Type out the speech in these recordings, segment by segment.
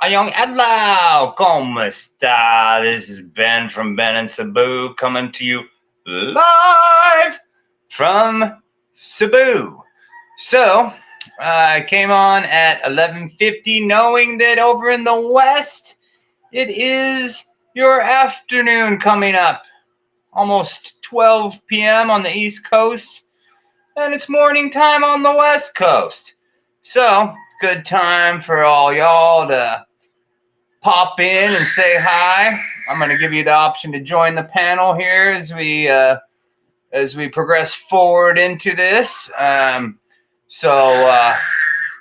Young Adlau, ¿cómo está? This is Ben from Ben and Cebu coming to you live from Cebu. So, I came on at 11:50 knowing that over in the west it is your afternoon coming up. Almost 12 p.m. on the East Coast, and it's morning time on the West Coast. So, good time for all y'all to pop in and say hi. I'm going to give you the option to join the panel here as we progress forward into this. So,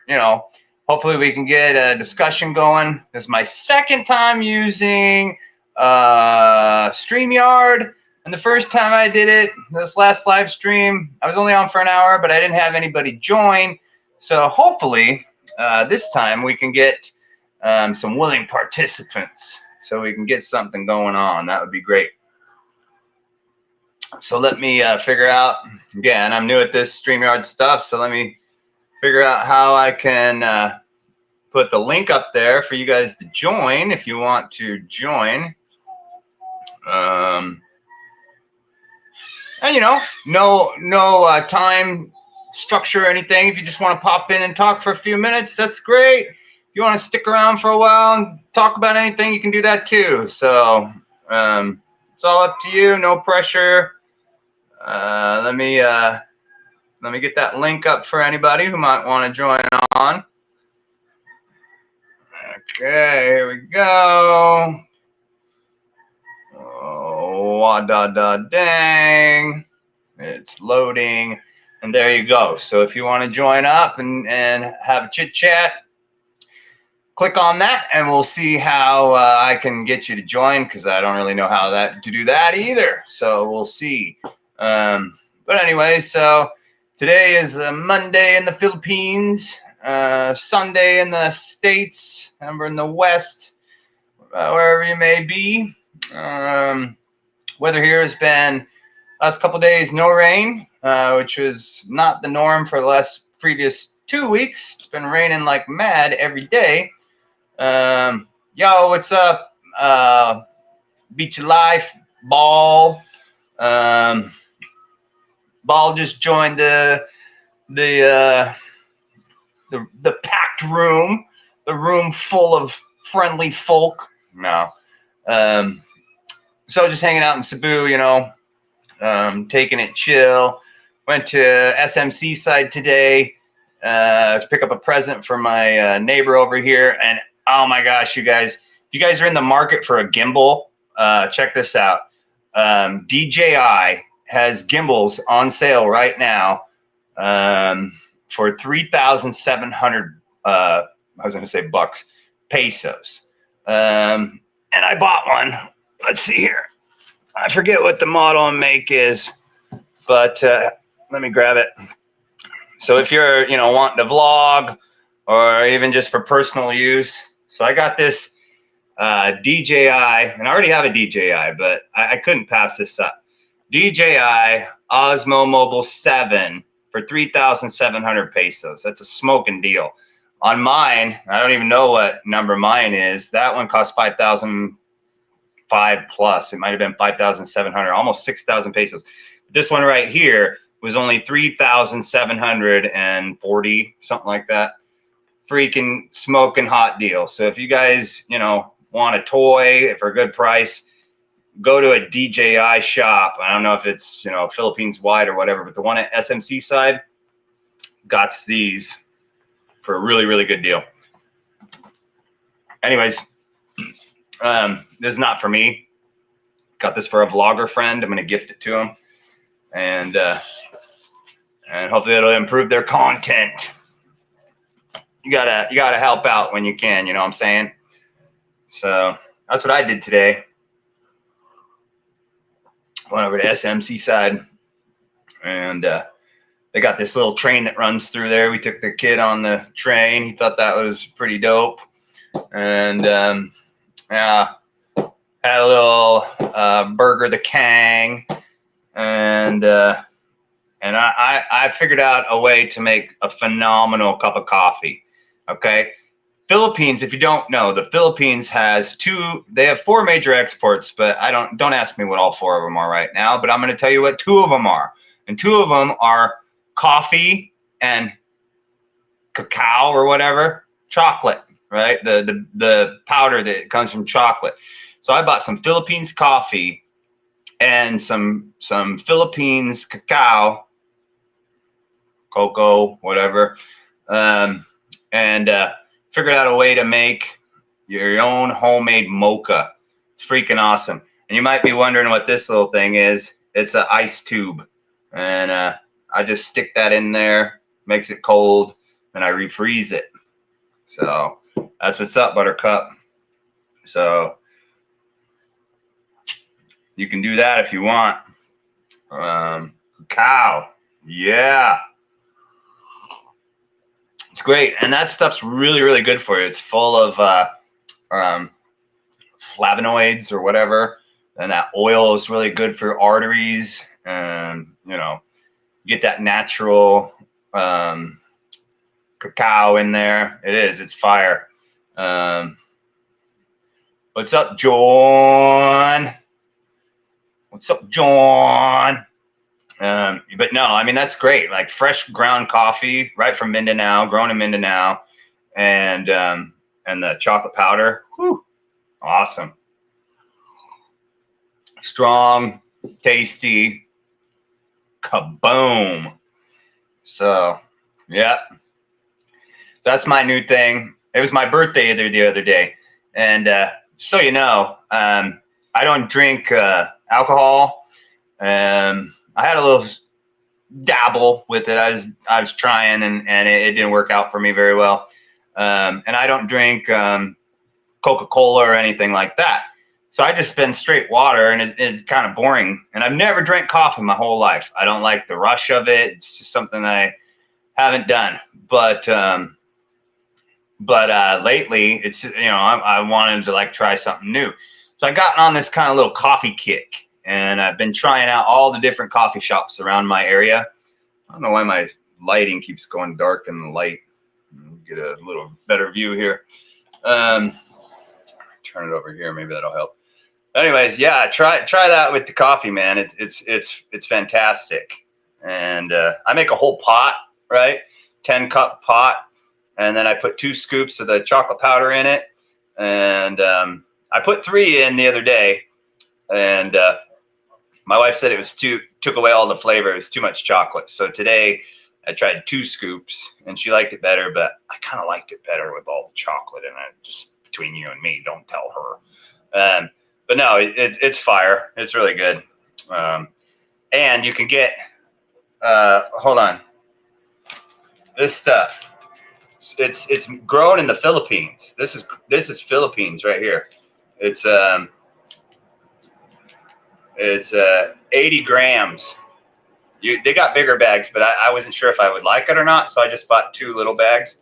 you know, hopefully we can get a discussion going. This is my second time using StreamYard. And the first time I did it, this last live stream, I was only on for an hour, but I didn't have anybody join. So hopefully this time we can get some willing participants so we can get something going on. That would be great. So let me figure out, again, I'm new at this StreamYard stuff, so let me figure out how I can put the link up there for you guys to join if you want to join. And you know, no time structure or anything. If you just want to pop in and talk for a few minutes, that's great. If you want to stick around for a while and talk about anything, you can do that too. So it's all up to you. No pressure. Let me get that link up for anybody who might want to join on. Okay, here we go. Oh, dang. It's loading. And there you go. So if you want to join up and have a chit chat, click on that and we'll see how I can get you to join, because I don't really know how to do that either. So we'll see. But anyway, so today is Monday in the Philippines, Sunday in the States, and we're in the West, wherever you may be. Weather here has been last couple days no rain, which was not the norm for the previous 2 weeks. It's been raining like mad every day. Yo, what's up? Beach of Life, Ball. Ball just joined the packed room, the room full of friendly folk. No. So just hanging out in Cebu, you know, taking it chill. Went to SMC side today to pick up a present for my neighbor over here. And oh my gosh, you guys, if you guys are in the market for a gimbal, check this out. DJI has gimbals on sale right now for 3,700 I was going to say bucks, pesos. And I bought one. Let's see here. I forget what the model and make is, but let me grab it. So if you're, you know, wanting to vlog or even just for personal use, so I got this DJI, and I already have a DJI, but I couldn't pass this up. DJI Osmo Mobile 7 for 3,700 pesos. That's a smoking deal. On mine, I don't even know what number mine is. That one cost 5,005 plus. It might have been 5,700, almost 6,000 pesos. This one right here was only 3,740, something like that. Freaking smoking hot deal. So if you guys, you know, want a toy for a good price, go to a DJI shop. I don't know if it's, you know, Philippines wide or whatever, but the one at SMC side got these for a really, really good deal. Anyways, this is not for me. Got this for a vlogger friend. I'm going to gift it to him, and hopefully it'll improve their content. You gotta help out when you can. You know what I'm saying? So that's what I did today. Went over to SMC side, and they got this little train that runs through there. We took the kid on the train. He thought that was pretty dope, and yeah, had a little Burger the Kang, and I figured out a way to make a phenomenal cup of coffee. Okay, Philippines, if you don't know, the Philippines has they have 4 major exports, but don't ask me what all 4 of them are right now, but I'm going to tell you what 2 of them are. And 2 of them are coffee and cacao or whatever, chocolate, right? The powder that comes from chocolate. So I bought some Philippines coffee and some Philippines cacao, cocoa, whatever, and figured out a way to make your own homemade mocha. It's freaking awesome. And you might be wondering what this little thing is. It's an ice tube, and I just stick that in there, makes it cold, and I refreeze it. So that's what's up, Buttercup. So you can do that if you want. Cacao, yeah. It's great, and that stuff's really, really good for you. It's full of flavonoids or whatever, and that oil is really good for your arteries. And you get that natural cacao in there. It's fire. What's up, John? What's up, John? But no, I mean, that's great. Like fresh ground coffee right from Mindanao, grown in Mindanao, and the chocolate powder. Whew, awesome. Strong, tasty, kaboom. So, yeah, that's my new thing. It was my birthday the other day, and so I don't drink alcohol. I had a little dabble with it. I was trying, and it didn't work out for me very well. And I don't drink Coca-Cola or anything like that. So I just spend straight water, and it's kind of boring. And I've never drank coffee my whole life. I don't like the rush of it. It's just something I haven't done. But lately, it's I wanted to like try something new. So I got on this kind of little coffee kick. And I've been trying out all the different coffee shops around my area. I don't know why my lighting keeps going dark in the light. Get a little better view here. Turn it over here. Maybe that'll help. Anyways, yeah, try that with the coffee, man. It's fantastic. And I make a whole pot, right? 10-cup pot, and then I put 2 scoops of the chocolate powder in it. And I put 3 in the other day, and my wife said took away all the flavor. It was too much chocolate. So today I tried 2 scoops, and she liked it better, but I kind of liked it better with all the chocolate in it. Just between you and me, don't tell her. But no, it's fire. It's really good. And you can get, hold on. This stuff, it's grown in the Philippines. This is Philippines right here. It's 80 grams. They got bigger bags, but I wasn't sure if I would like it or not, so I just bought 2 little bags.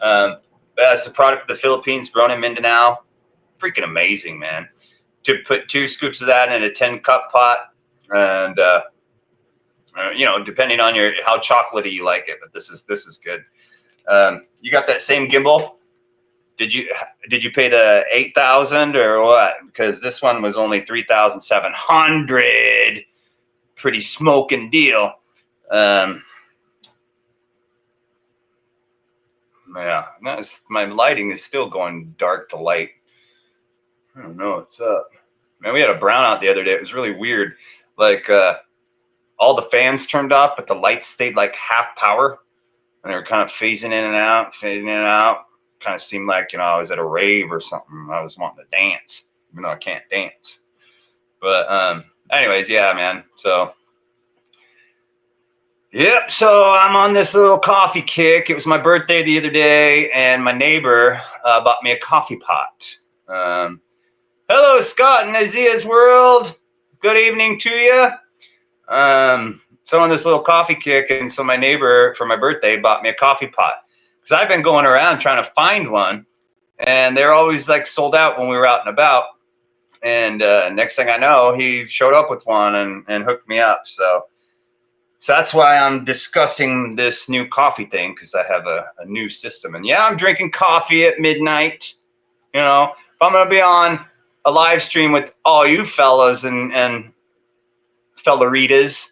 But that's the product of the Philippines, grown in Mindanao. Freaking amazing, man. To put 2 scoops of that in a 10-cup pot, and depending on how chocolatey you like it, but this is good. You got that same gimbal? Did you pay the 8,000 or what? Because this one was only 3,700. Pretty smoking deal. Yeah, my lighting is still going dark to light. I don't know what's up. Man, we had a brownout the other day. It was really weird. Like all the fans turned off, but the lights stayed like half power, and they were kind of phasing in and out, Kind of seemed like I was at a rave or something. I was wanting to dance, even though I can't dance. But anyways, yeah, man. So yep. So I'm on this little coffee kick. It was my birthday the other day, and my neighbor bought me a coffee pot. Hello, Scott in Azia's world. Good evening to you. So on this little coffee kick, and so my neighbor for my birthday bought me a coffee pot, because I've been going around trying to find one, and they're always like sold out when we were out and about. And next thing I know, he showed up with one and hooked me up. So So that's why I'm discussing this new coffee thing, because I have a new system. And yeah, I'm drinking coffee at midnight. You know, if I'm going to be on a live stream with all you fellas and fellaritas,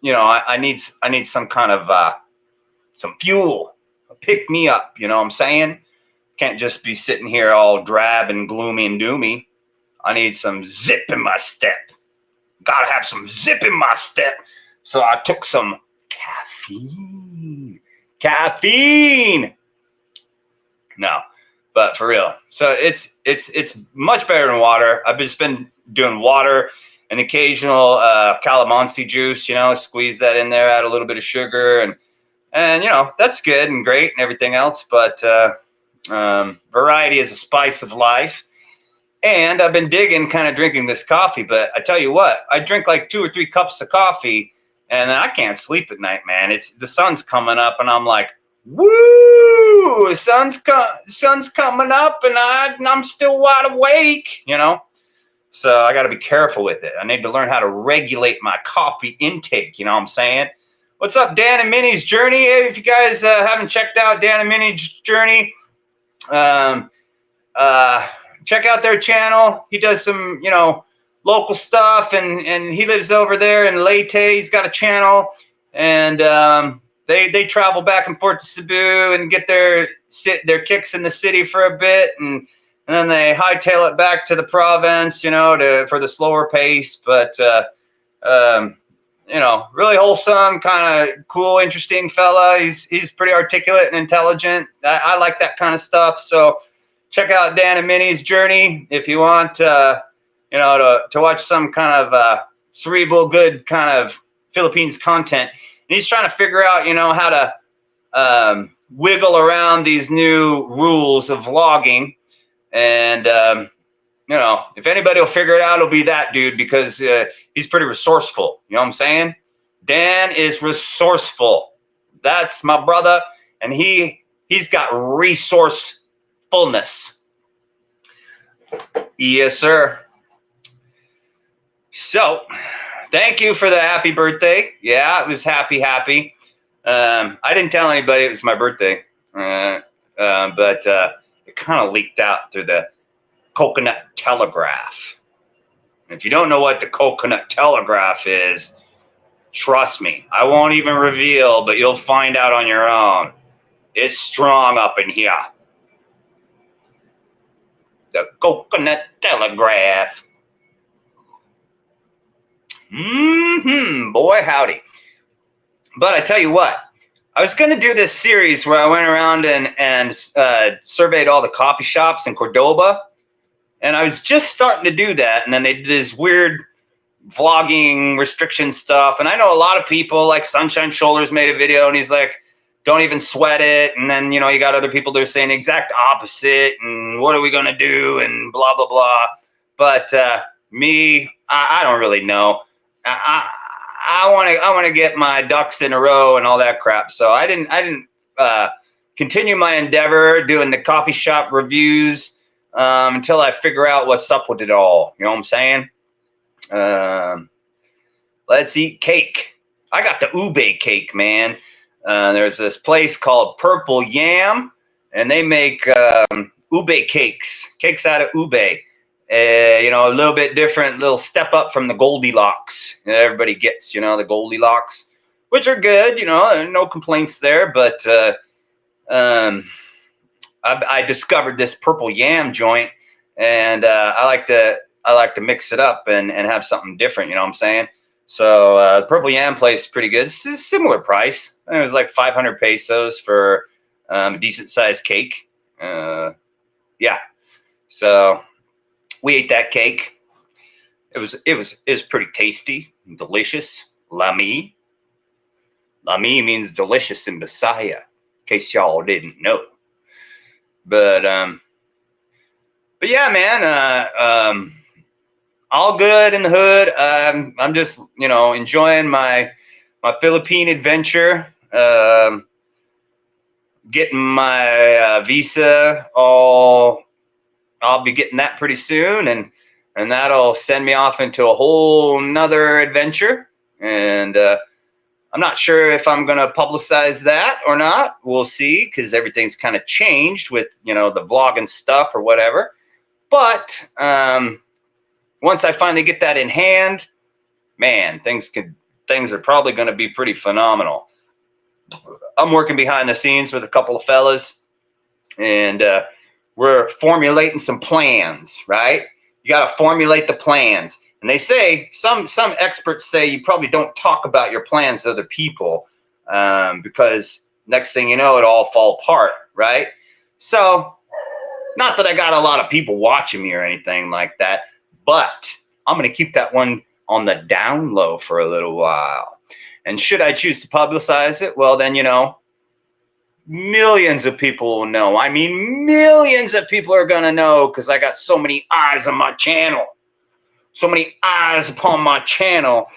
you know, I need some kind of some fuel, pick me up. You know what I'm saying? Can't just be sitting here all drab and gloomy and doomy. I need some zip in my step. Gotta have some zip in my step. So I took some caffeine. Caffeine. No, but for real. So it's much better than water. I've just been doing water and occasional calamansi juice. You know, squeeze that in there, add a little bit of sugar, and you know that's good and great and everything else. But variety is a spice of life. And I've been digging kind of drinking this coffee, but I tell you what, I drink like 2 or 3 cups of coffee and then I can't sleep at night, man. It's the sun's coming up and I'm like, woo, sun's coming up and I'm still wide awake, you know? So I got to be careful with it. I need to learn how to regulate my coffee intake, you know what I'm saying? What's up, Dan and Minnie's Journey? If you guys haven't checked out Dan and Minnie's Journey, check out their channel. He does some, you know, local stuff, and he lives over there in Leyte. He's got a channel, and they travel back and forth to Cebu and get their kicks in the city for a bit, and then they hightail it back to the province, you know, for the slower pace. But you know, really wholesome, kind of cool, interesting fella. He's pretty articulate and intelligent. I like that kind of stuff. So check out Dan and Minnie's Journey if you want, you know, to watch some kind of cerebral, good kind of Philippines content. And he's trying to figure out, you know, how to wiggle around these new rules of vlogging. And, you know, if anybody will figure it out, it'll be that dude, because he's pretty resourceful. You know what I'm saying? Dan is resourceful. That's my brother. And he's got resourcefulness. Yes, sir. So, thank you for the happy birthday. Yeah, it was happy. I didn't tell anybody it was my birthday, but it kind of leaked out through the Coconut Telegraph. If you don't know what the Coconut Telegraph is, trust me, I won't even reveal, but you'll find out on your own. It's strong up in here. The Coconut Telegraph. Boy, howdy. But I tell you what, I was going to do this series where I went around and surveyed all the coffee shops in Cordoba. And I was just starting to do that. And then they did this weird vlogging restriction stuff. And I know a lot of people, like Sunshine Shoulders made a video and he's like, don't even sweat it. And then, you know, you got other people that are saying the exact opposite. And what are we going to do? And blah, blah, blah. But me, I don't really know. I want to get my ducks in a row and all that crap. So I didn't continue my endeavor doing the coffee shop reviews until I figure out what's up with it all. You know what I'm saying? Let's eat cake. I got the ube cake, man. There's this place called Purple Yam, and they make ube cakes out of ube. You know, a little bit different, little step up from the Goldilocks. Everybody gets, you know, the Goldilocks, which are good, you know, no complaints there. But I discovered this Purple Yam joint, and I like to mix it up and have something different. You know what I'm saying? So the Purple Yam place is pretty good. It's a similar price. It was like 500 pesos for a decent sized cake. Yeah. So we ate that cake. It was pretty tasty and delicious. Lami. Lami means delicious in Bisaya, in case y'all didn't know. But yeah, man, all good in the hood. I'm just, you know, enjoying my Philippine adventure. Getting my visa I'll be getting that pretty soon, and that'll send me off into a whole nother adventure. and I'm not sure if I'm going to publicize that or not. We'll see, because everything's kind of changed with, you know, the vlogging stuff or whatever. But once I finally get that in hand, man, things are probably going to be pretty phenomenal. I'm working behind the scenes with a couple of fellas, and we're formulating some plans, right? You got to formulate the plans. And they say, some experts say, you probably don't talk about your plans to other people, because next thing you know, it all fall apart, right? So, not that I got a lot of people watching me or anything like that, but I'm going to keep that one on the down low for a little while. And should I choose to publicize it, well, then, you know, millions of people will know. I mean, millions of people are going to know, because I got so many eyes on my channel. So many eyes upon my channel,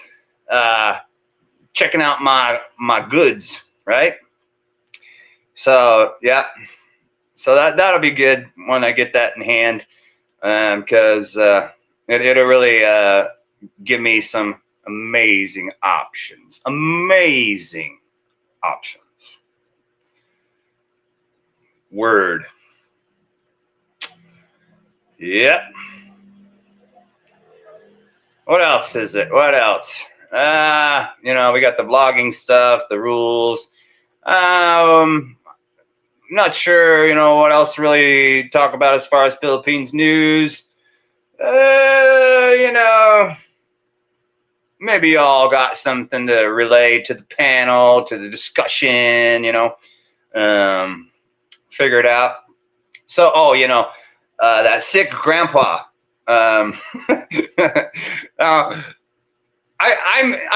checking out my goods, right? So, yeah. So that'll be good when I get that in hand, because it'll really give me some amazing options. Amazing options. Word. Yep. What else is it? What else? You know, we got the vlogging stuff, the rules. Not sure, you know, what else to really talk about as far as Philippines news. You know, maybe y'all got something to relay to the panel, to the discussion, you know, figure it out. So, oh, you know, that sick grandpa. I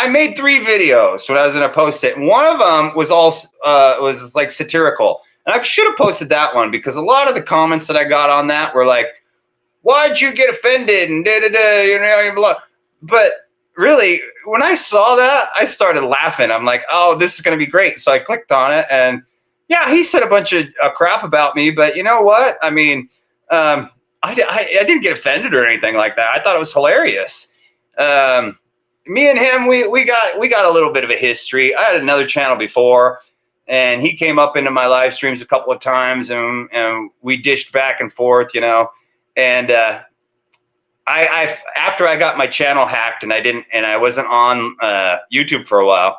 made 3 videos when I was gonna post it. One of them was was like satirical, and I should have posted that one, because a lot of the comments that I got on that were like, "Why'd you get offended?" and da da da, you know, blah. But really, when I saw that, I started laughing. I'm like, "Oh, this is gonna be great!" So I clicked on it, and yeah, he said a bunch of crap about me, but you know what? I mean, I didn't get offended or anything like that. I thought it was hilarious. Me and him, we got a little bit of a history. I had another channel before, and he came up into my live streams a couple of times, and we dished back and forth, you know. And I after I got my channel hacked and I wasn't on YouTube for a while,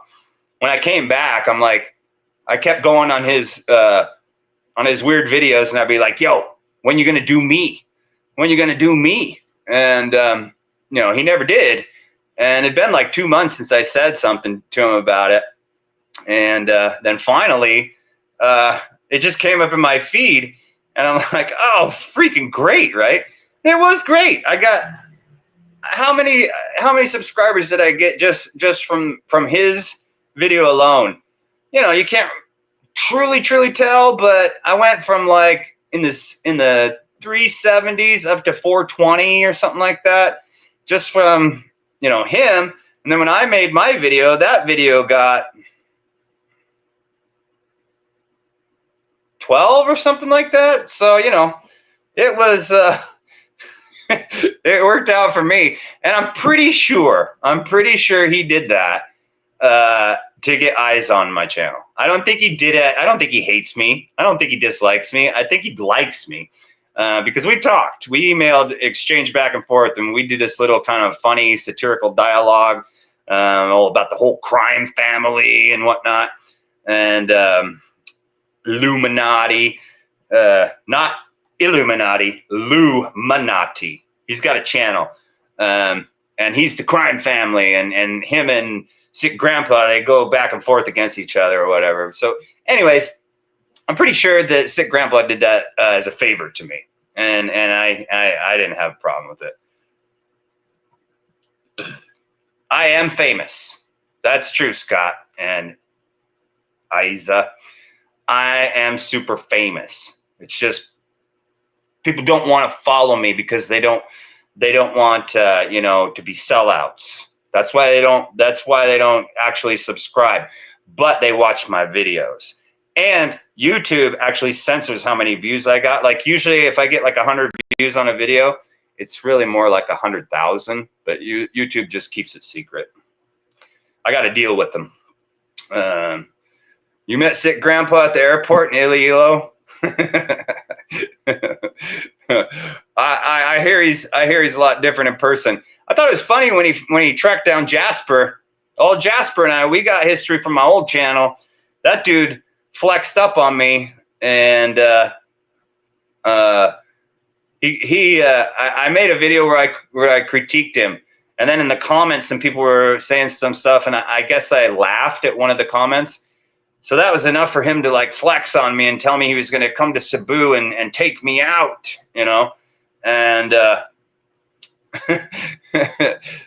when I came back, I'm like, I kept going on his weird videos, and I'd be like, "Yo, when you gonna do me? When you gonna do me?" And you know, he never did. And it'd been like 2 months since I said something to him about it. And then finally, it just came up in my feed, and I'm like, "Oh, freaking great!" Right? And it was great. I got how many subscribers did I get just from his video alone? You know, you can't truly tell, but I went from like in the 370s up to 420 or something like that, just from, you know, him. And then when I made my video, that video got 12 or something like that. So, you know, it was it worked out for me. And I'm pretty sure he did that to get eyes on my channel. I don't think he did it. I don't think he hates me. I don't think he dislikes me. I think he likes me, because we talked, we emailed, exchanged back and forth, and we did this little kind of funny satirical dialogue all about the whole crime family and whatnot, and Illuminati, not Illuminati, Illuminati. He's got a channel, and he's the crime family, and him and Sick Grandpa, they go back and forth against each other or whatever. So anyways, I'm pretty sure that Sick Grandpa did that as a favor to me, and I didn't have a problem with it. I am famous. That's true, Scott and Isa. I am super famous. It's just people don't want to follow me because they don't want you know, to be sellouts. That's why they don't actually subscribe, but they watch my videos. And YouTube actually censors how many views I got. Like usually if I get like 100 views on a video, it's really more like 100,000, but YouTube just keeps it secret. I got to deal with them. You met Sick Grandpa at the airport in Iloilo? I hear he's a lot different in person. I thought it was funny when he tracked down Jasper. Old Jasper and I, we got history from my old channel. That dude flexed up on me, and I made a video where I critiqued him, and then in the comments some people were saying some stuff, and I guess I laughed at one of the comments. So that was enough for him to like flex on me and tell me he was going to come to Cebu and take me out, you know. And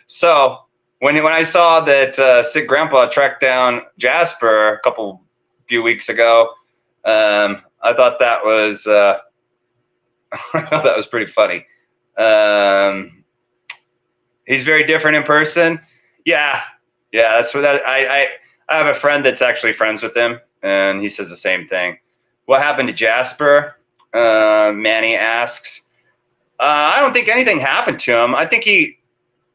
so when I saw that Sick Grandpa tracked down Jasper a few weeks ago, I thought that was I thought that was pretty funny. He's very different in person. Yeah, that's what I have a friend that's actually friends with him, and he says the same thing. What happened to Jasper? Manny asks. I don't think anything happened to him. I think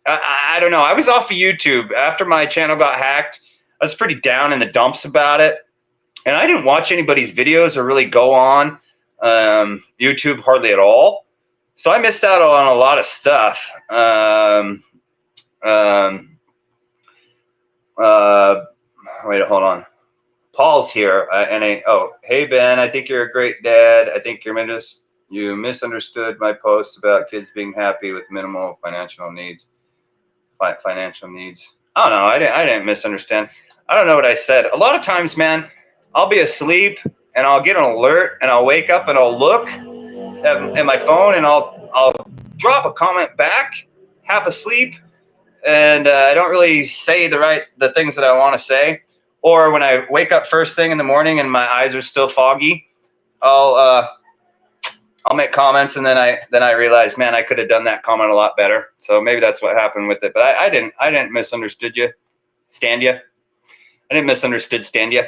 I don't know. I was off of YouTube after my channel got hacked. I was pretty down in the dumps about it, and I didn't watch anybody's videos or really go on YouTube hardly at all. So I missed out on a lot of stuff. Wait, hold on. Paul's here, hey Ben, I think you're a great dad. I think you misunderstood my post about kids being happy with minimal financial needs. Financial needs. Oh no, I didn't misunderstand. I don't know what I said. A lot of times, man, I'll be asleep and I'll get an alert and I'll wake up and I'll look at my phone and I'll drop a comment back, half asleep, and I don't really say the things that I want to say. Or when I wake up first thing in the morning and my eyes are still foggy, I'll make comments, and then I realize, man, I could have done that comment a lot better. So maybe that's what happened with it. But I didn't misunderstood you, stand you. I didn't misunderstood stand you.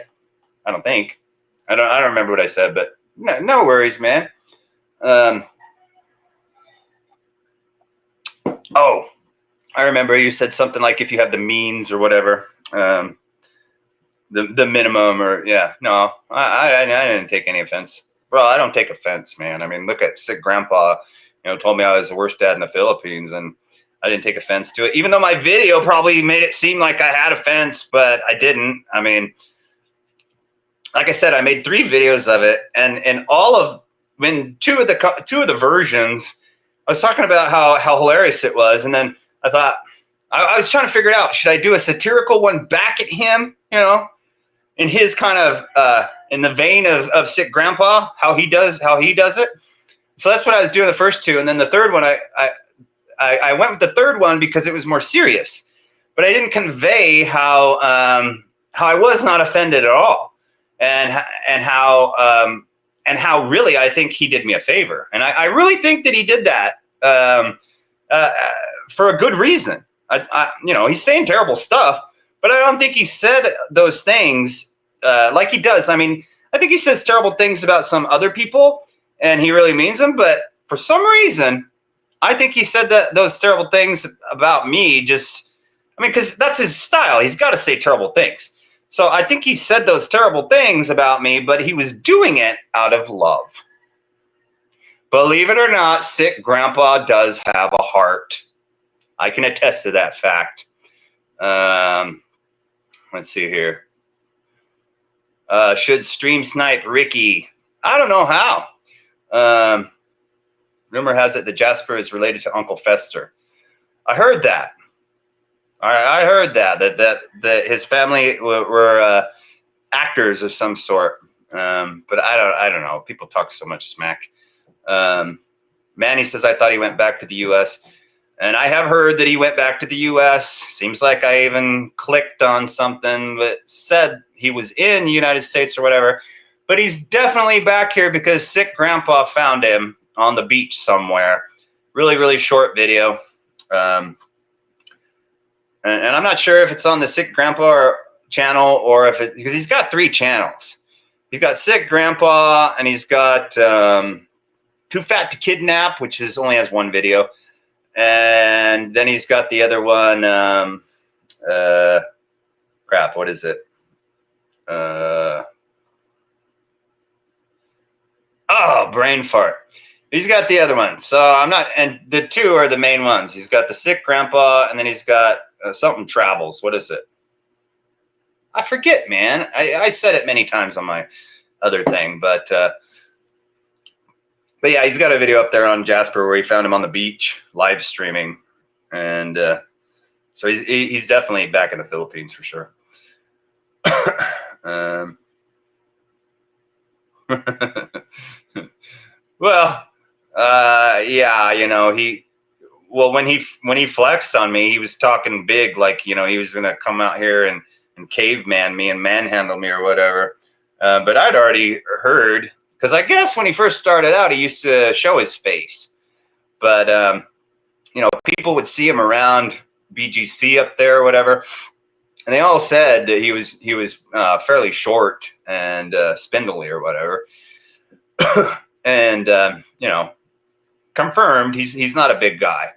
I don't think. I don't remember what I said, but no worries, man. Oh, I remember you said something like if you have the means or whatever. The minimum, or yeah, no, I didn't take any offense. Bro, I don't take offense, man. I mean, look at Sick Grandpa, told me I was the worst dad in the Philippines, and I didn't take offense to it, even though my video probably made it seem like I had offense, but I didn't. I mean, like I said, I made 3 videos of it, and two of the versions, I was talking about how hilarious it was, and then I thought I was trying to figure it out. Should I do a satirical one back at him, in his kind of in the vein of Sick Grandpa, how he does it. So that's what I was doing the first 2, and then the third one I went with the third one because it was more serious, but I didn't convey how I was not offended at all, and how really I think he did me a favor, and I really think that he did that for a good reason. He's saying terrible stuff, but I don't think he said those things like he does. I mean, I think he says terrible things about some other people, and he really means them. But for some reason, I think he said those terrible things about me because that's his style. He's got to say terrible things. So I think he said those terrible things about me, but he was doing it out of love. Believe it or not, Sick Grandpa does have a heart. I can attest to that fact. Let's see here. Should stream snipe Ricky? I don't know how. Rumor has it that Jasper is related to Uncle Fester. I heard that. I heard that his family were actors of some sort. But I don't know. People talk so much smack. Manny says, I thought he went back to the U.S. And I have heard that he went back to the U.S. Seems like I even clicked on something that said he was in the United States or whatever. But he's definitely back here because Sick Grandpa found him on the beach somewhere. Really, really short video. And I'm not sure if it's on the Sick Grandpa channel or because he's got 3 channels. He's got Sick Grandpa, and he's got Too Fat to Kidnap, which only has 1 video. And then he's got the other one, Crap, what is it? Oh, brain fart. He's got the other one. So I'm not, and the two are the main ones. He's got the sick grandpa, and then he's got something travels. What is it? I forget, man. I said it many times on my other thing, but yeah, he's got a video up there on Jasper where he found him on the beach live streaming, and so he's definitely back in the Philippines for sure. Well, yeah, you know, when he flexed on me, he was talking big, like, you know, he was gonna come out here and caveman me and manhandle me or whatever. But I'd already heard, because I guess when he first started out, he used to show his face. But you know, people would see him around BGC up there or whatever, and they all said that he was fairly short and spindly or whatever. And you know, confirmed he's not a big guy.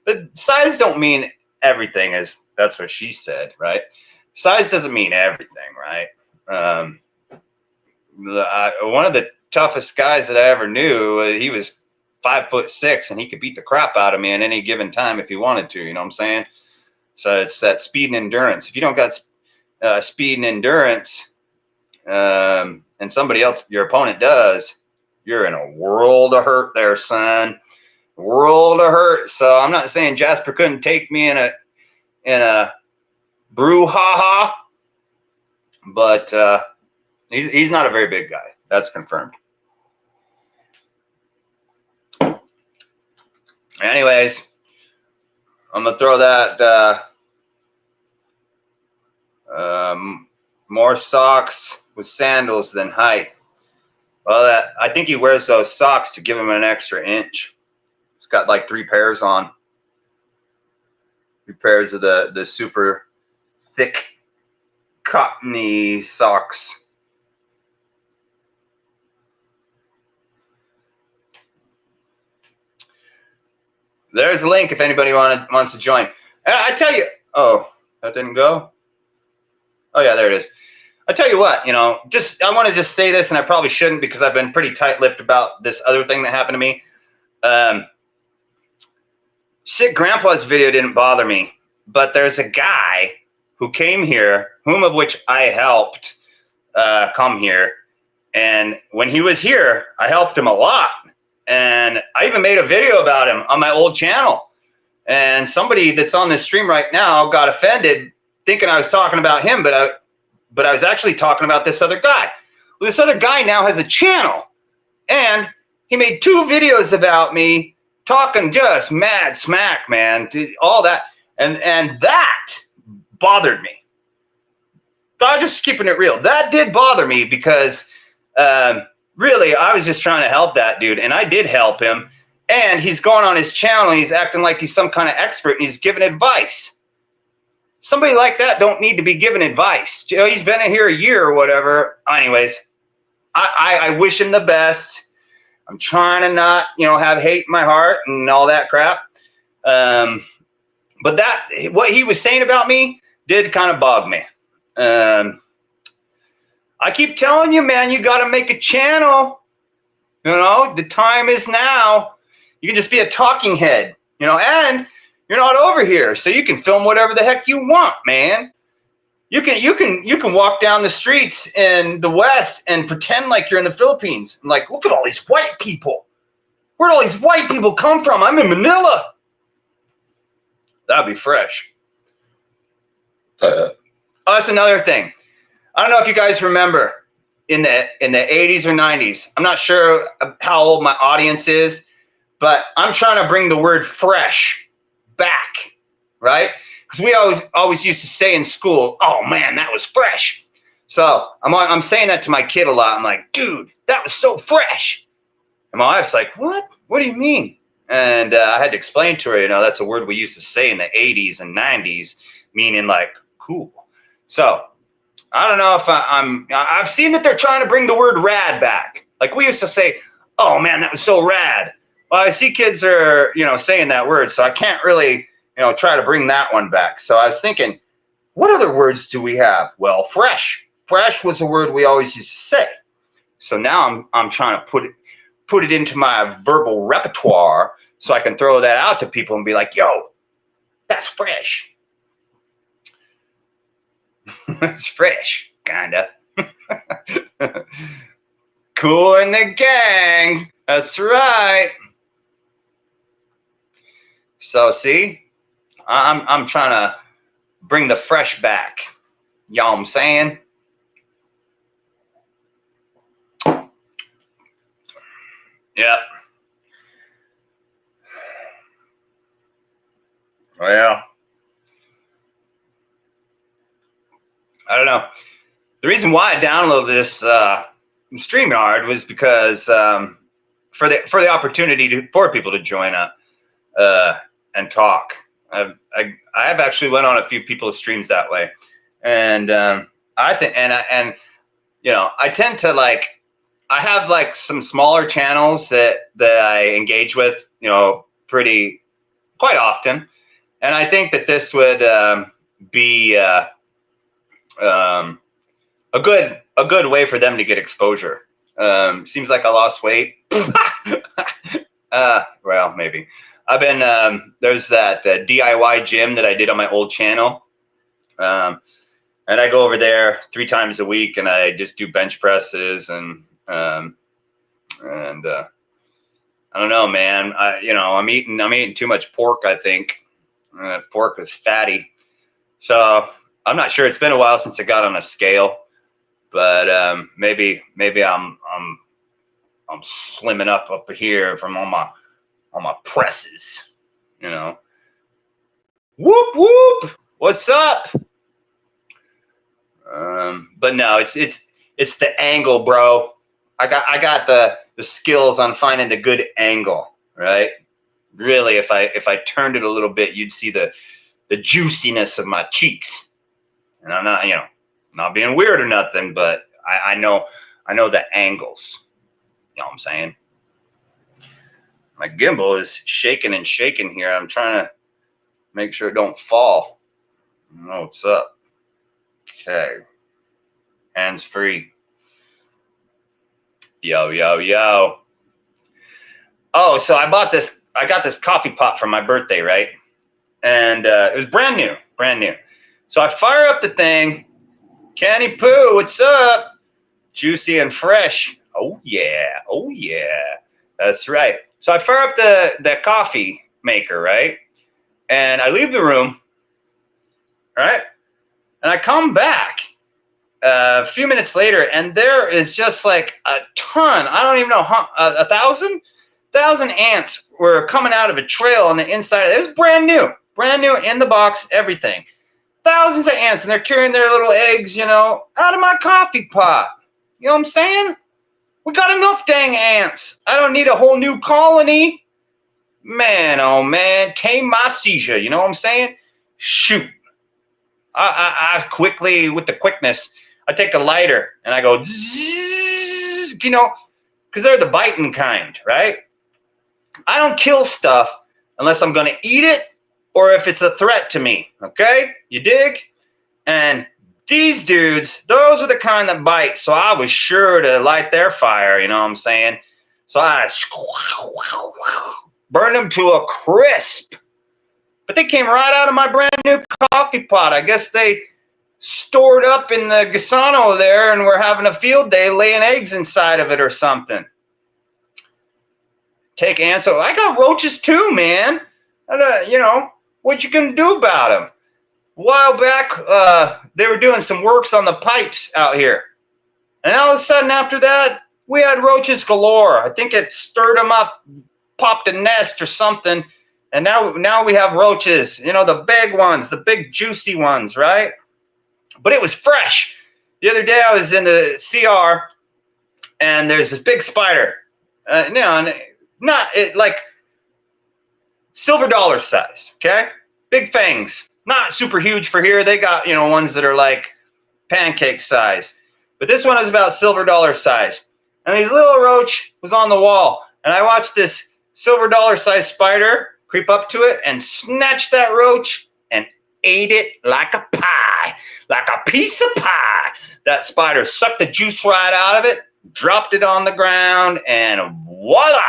But size don't mean everything, as that's what she said, right? Size doesn't mean everything, right? One of the toughest guys that I ever knew, he was 5'6", and he could beat the crap out of me at any given time if he wanted to. You know what I'm saying? So it's that speed and endurance. If you don't got speed and endurance, and somebody else, your opponent, does, you're in a world of hurt there, son. World of hurt. So I'm not saying Jasper couldn't take me in a brouhaha, but he's not a very big guy. That's confirmed. Anyways, I'm gonna throw that more socks with sandals than height. Well, I think he wears those socks to give him an extra inch. It's got like 3 pairs on. 3 pairs of the super thick cottony socks. There's a link if anybody wants to join. I tell you, oh, that didn't go? Oh yeah, there it is. I tell you what, you know, I want to just say this, and I probably shouldn't because I've been pretty tight-lipped about this other thing that happened to me. Sick Grandpa's video didn't bother me, but there's a guy who came here, whom of which I helped come here, and when he was here, I helped him a lot, and I even made a video about him on my old channel, and somebody that's on this stream right now got offended thinking I was talking about him, but I was actually talking about this other guy. Well, this other guy now has a channel, and he made 2 videos about me talking just mad smack, man, all that, and that bothered me. So I'm just keeping it real. That did bother me because really, I was just trying to help that dude, and I did help him, and he's going on his channel, and he's acting like he's some kind of expert, and he's giving advice. Somebody like that don't need to be giving advice. You know, he's been in here a year or whatever. Anyways, I wish him the best. I'm trying to not, you know, have hate in my heart and all that crap. But what he was saying about me did kind of bug me. I keep telling you, man, you got to make a channel. You know, the time is now. You can just be a talking head, you know, and you're not over here, so you can film whatever the heck you want, man. You can walk down the streets in the West and pretend like you're in the Philippines. And like, look at all these white people. Where'd all these white people come from? I'm in Manila. That'd be fresh. That's another thing. I don't know if you guys remember in the 80s or 90s. I'm not sure how old my audience is, but I'm trying to bring the word fresh back, right? Because we always used to say in school, oh man, that was fresh. So I'm saying that to my kid a lot. I'm like, dude, that was so fresh. And my wife's like, what? What do you mean? And I had to explain to her, you know, that's a word we used to say in the 80s and 90s, meaning like cool. So I don't know if I've seen that they're trying to bring the word rad back. Like we used to say, oh man, that was so rad. Well, I see kids are, you know, saying that word, so I can't really, you know, try to bring that one back. So I was thinking, what other words do we have? Well, fresh. Fresh was a word we always used to say. So now I'm trying to put it into my verbal repertoire so I can throw that out to people and be like, yo, that's fresh. It's fresh, kinda. Cool in the gang. That's right. So see, I'm trying to bring the fresh back. You know what I'm saying? Yep. Well, I don't know. The reason why I downloaded this StreamYard was because for the opportunity for people to join up and talk. I have actually went on a few people's streams that way, and I think and you know, I tend to like, I have like some smaller channels that I engage with, you know, quite often, and I think that this would be a good way for them to get exposure. Seems like I lost weight. Well, maybe. I've been there's that DIY gym that I did on my old channel, and I go over there 3 times a week, and I just do bench presses and I don't know, man. I'm eating too much pork. I think pork is fatty, so I'm not sure. It's been a while since I got on a scale, but maybe I'm slimming up here from all my presses, you know. Whoop whoop! What's up? But no, it's the angle, bro. I got the skills on finding the good angle, right? Really, if I turned it a little bit, you'd see the juiciness of my cheeks. And I'm not, not being weird or nothing, but I know the angles. You know what I'm saying? My gimbal is shaking and shaking here. I'm trying to make sure it don't fall. I don't know what's up. Okay. Hands free. Yo, yo, yo. Oh, so I got this coffee pot for my birthday, right? And it was brand new. So I fire up the thing. Canny Poo, what's up? Juicy and fresh. Oh yeah. That's right. So I fire up the coffee maker, right? And I leave the room, right? And I come back a few minutes later, and there is just like a ton. I don't even know, 1,000 ants were coming out of a trail on the inside. It was brand new in the box, everything. Thousands of ants, and they're carrying their little eggs, out of my coffee pot. You know what I'm saying? We got enough dang ants. I don't need a whole new colony. Man, oh man, tame my seizure. You know what I'm saying? Shoot. I quickly, with the quickness, I take a lighter and I go, zzz, because they're the biting kind, right? I don't kill stuff unless I'm going to eat it or if it's a threat to me, okay? You dig? And these dudes, those are the kind that bite, so I was sure to light their fire, you know what I'm saying? So I burned them to a crisp. But they came right out of my brand new coffee pot. I guess they stored up in the Gisano there and were having a field day laying eggs inside of it or something. Take ants. So I got roaches too, man. And, what you gonna do about them? A while back, they were doing some works on the pipes out here. And all of a sudden after that, we had roaches galore. I think it stirred them up, popped a nest or something. And now we have roaches, the big ones, the big juicy ones, right? But it was fresh. The other day I was in the CR and there's this big spider, like silver dollar size, okay? Big fangs, not super huge for here. They got, ones that are like pancake size. But this one is about silver dollar size. And this little roach was on the wall. And I watched this silver dollar size spider creep up to it and snatch that roach and ate it like a pie. pie, like a piece of pie. That spider sucked the juice right out of it, dropped it on the ground, and voila,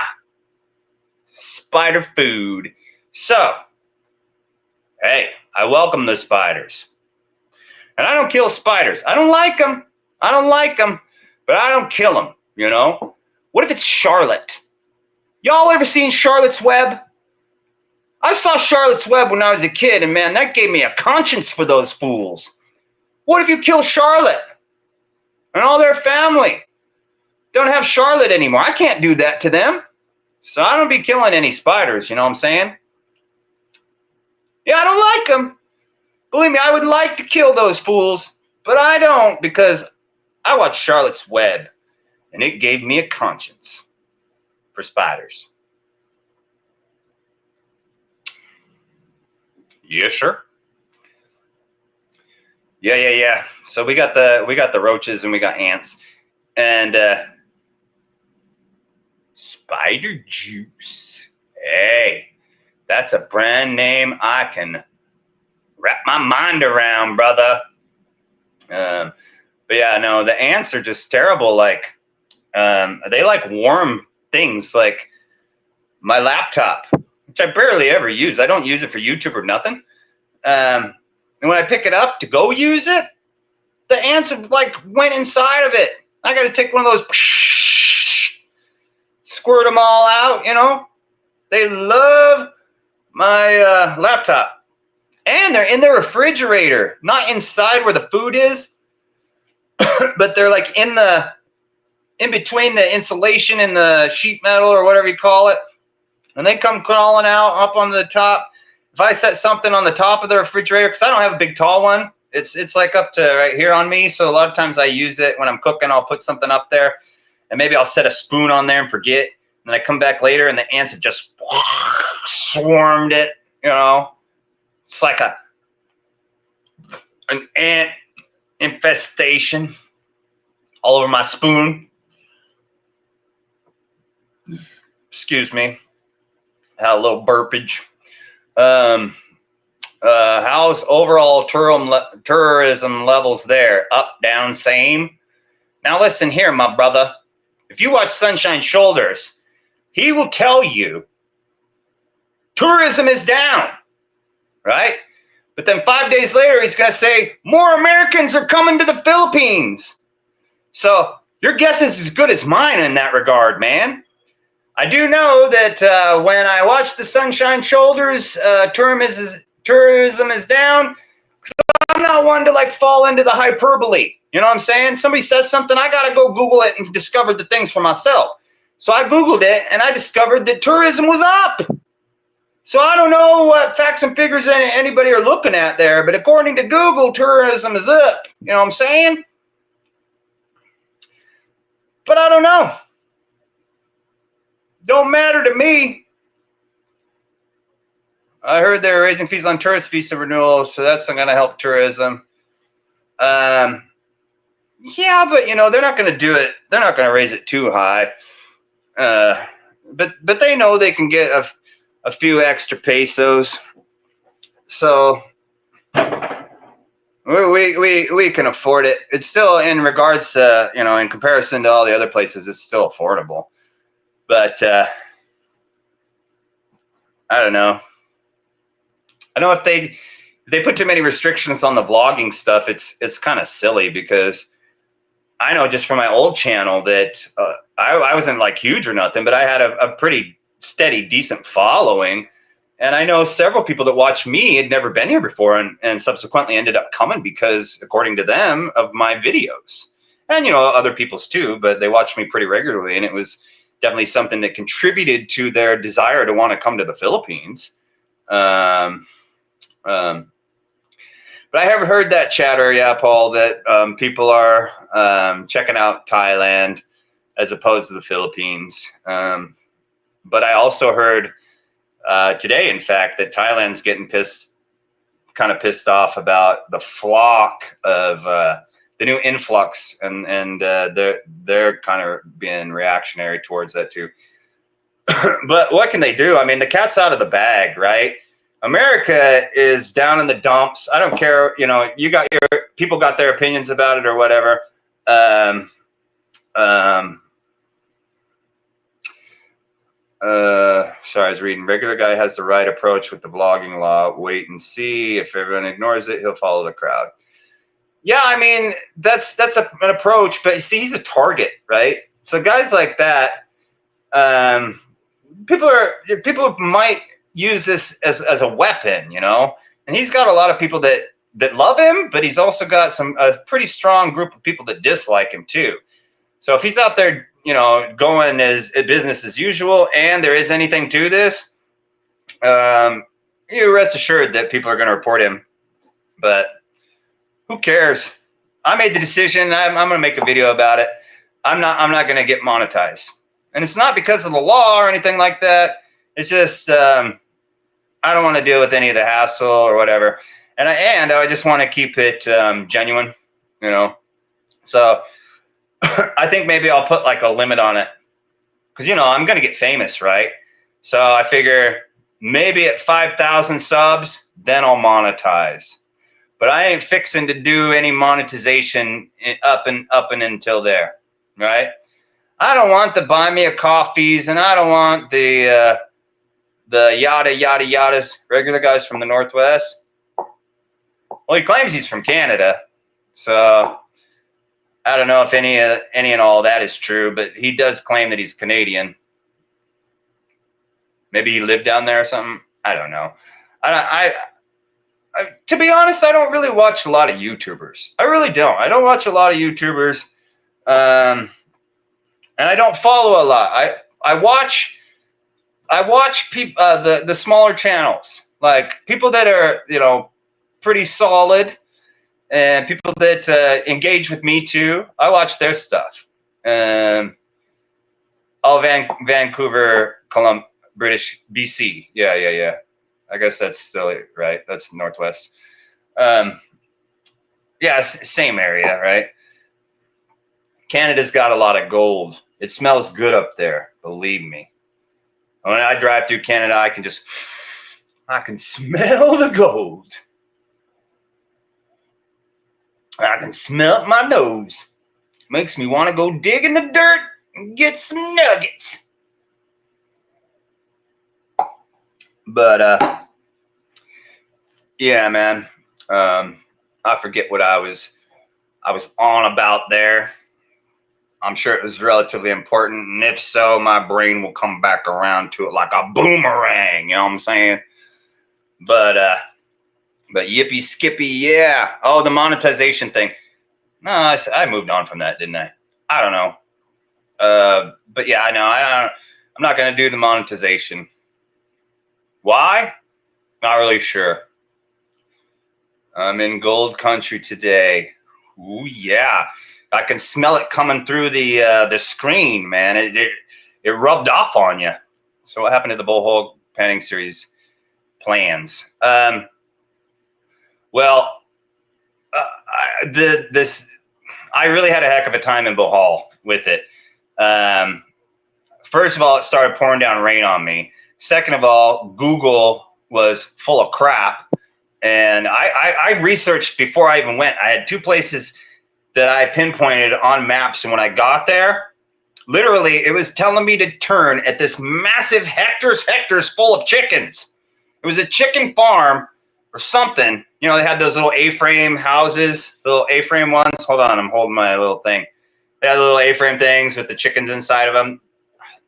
spider food. So, hey, I welcome the spiders. And I don't kill spiders. I don't like them. I don't like them, but I don't kill them, you know? What if it's Charlotte? Y'all ever seen Charlotte's Web? I saw Charlotte's Web when I was a kid, and man, that gave me a conscience for those fools. What if you kill Charlotte and all their family? Don't have Charlotte anymore. I can't do that to them. So I don't be killing any spiders, you know what I'm saying? Yeah, I don't like them. Believe me, I would like to kill those fools, but I don't because I watched Charlotte's Web, and it gave me a conscience for spiders. Yes, sir. Yeah. So we got the roaches and we got ants, and spider juice. Hey, that's a brand name I can wrap my mind around, brother. But yeah, no, the ants are just terrible. Like, they like warm things, like my laptop, which I barely ever use. I don't use it for YouTube or nothing. And when I pick it up to go use it, the ants have like went inside of it. I got to take one of those, squirt them all out, you know. They love my laptop. And they're in the refrigerator, not inside where the food is, but they're like in between the insulation and the sheet metal or whatever you call it. And they come crawling out up on the top. If I set something on the top of the refrigerator, because I don't have a big tall one, it's like up to right here on me. So a lot of times I use it when I'm cooking. I'll put something up there, and maybe I'll set a spoon on there and forget. And then I come back later, and the ants have just swarmed it. You know, it's like an ant infestation all over my spoon. Excuse me. Had a little burpage. How's overall tourism levels there? Up, down, same? Now listen here, my brother. If you watch Sunshine Shoulders, he will tell you tourism is down, right? But then 5 days later, he's going to say, more Americans are coming to the Philippines. So your guess is as good as mine in that regard, man. I do know that when I watch the Sunshine Shoulders, tourism is down. I'm not one to like fall into the hyperbole. You know what I'm saying? Somebody says something, I got to go Google it and discover the things for myself. So I Googled it, and I discovered that tourism was up. So I don't know what facts and figures anybody are looking at there, but according to Google, tourism is up. You know what I'm saying? But I don't know. Don't matter to me. I heard they're raising fees on tourist visa renewals, so that's not going to help tourism. Yeah, but you know they're not going to do it. They're not going to raise it too high. But they know they can get a few extra pesos, so we can afford it. It's still, in regards to, you know, in comparison to all the other places, it's still affordable. But I don't know. I know if they put too many restrictions on the vlogging stuff, it's kind of silly, because I know just from my old channel that I wasn't like huge or nothing, but I had a pretty steady, decent following. And I know several people that watched me had never been here before, and subsequently ended up coming because, according to them, of my videos. And, you know, other people's too, but they watched me pretty regularly, and it was definitely something that contributed to their desire to want to come to the Philippines. But I have heard that chatter, yeah, Paul, that people are checking out Thailand as opposed to the Philippines. But I also heard today, in fact, that Thailand's getting kind of pissed off about the flock of the new influx, and they're kind of being reactionary towards that too. But what can they do? I mean, the cat's out of the bag, right? America is down in the dumps. I don't care. You know, you got your people got their opinions about it or whatever. Sorry, I was reading. Regular guy has the right approach with the blogging law. Wait and see. If everyone ignores it, he'll follow the crowd. Yeah, I mean, that's an approach, but you see, he's a target, right? So guys like that, people might use this as a weapon, you know. And he's got a lot of people that love him, but he's also got a pretty strong group of people that dislike him too. So if he's out there, you know, going as business as usual, and there is anything to this, you rest assured that people are going to report him. But who cares? I made the decision. I'm going to make a video about it. I'm not going to get monetized, and it's not because of the law or anything like that. It's just I don't want to deal with any of the hassle or whatever, and I just want to keep it genuine, you know. So I think maybe I'll put like a limit on it, because you know I'm going to get famous, right? So I figure maybe at 5,000 subs, then I'll monetize. But I ain't fixing to do any monetization up and until there, right? I don't want the buy me a coffees, and I don't want the yada yada yadas. Regular guys from the Northwest. Well, he claims he's from Canada, so I don't know if any and all that is true. But he does claim that he's Canadian. Maybe he lived down there or something. I don't know. To be honest, I don't really watch a lot of YouTubers. I really don't. I don't watch a lot of YouTubers, and I don't follow a lot. I watch people the smaller channels, like people that are, you know, pretty solid, and people that engage with me too. I watch their stuff. All Vancouver, British, BC. Yeah. I guess that's still right. That's Northwest. Yeah, same area, right? Canada's got a lot of gold. It smells good up there, believe me. When I drive through Canada, I can smell the gold. I can smell it in my nose. Makes me want to go dig in the dirt and get some nuggets. But yeah, man. I forget what I was on about there. I'm sure it was relatively important, and if so, my brain will come back around to it like a boomerang. You know what I'm saying? But yippee skippy, yeah. Oh, the monetization thing. No, I moved on from that, didn't I? I don't know. But yeah, I know. I'm not gonna do the monetization. Why? Not really sure. I'm in gold country today. Ooh, yeah. I can smell it coming through the screen, man. It rubbed off on you. So what happened to the Bullhole Panning Series plans? I really had a heck of a time in Bohol with it. First of all, it started pouring down rain on me. Second of all, Google was full of crap. And I researched before I even went. I had 2 places that I pinpointed on maps. And when I got there, literally, it was telling me to turn at this massive hectares full of chickens. It was a chicken farm or something. You know, they had those little A-frame houses, little A-frame ones. Hold on, I'm holding my little thing. They had little A-frame things with the chickens inside of them.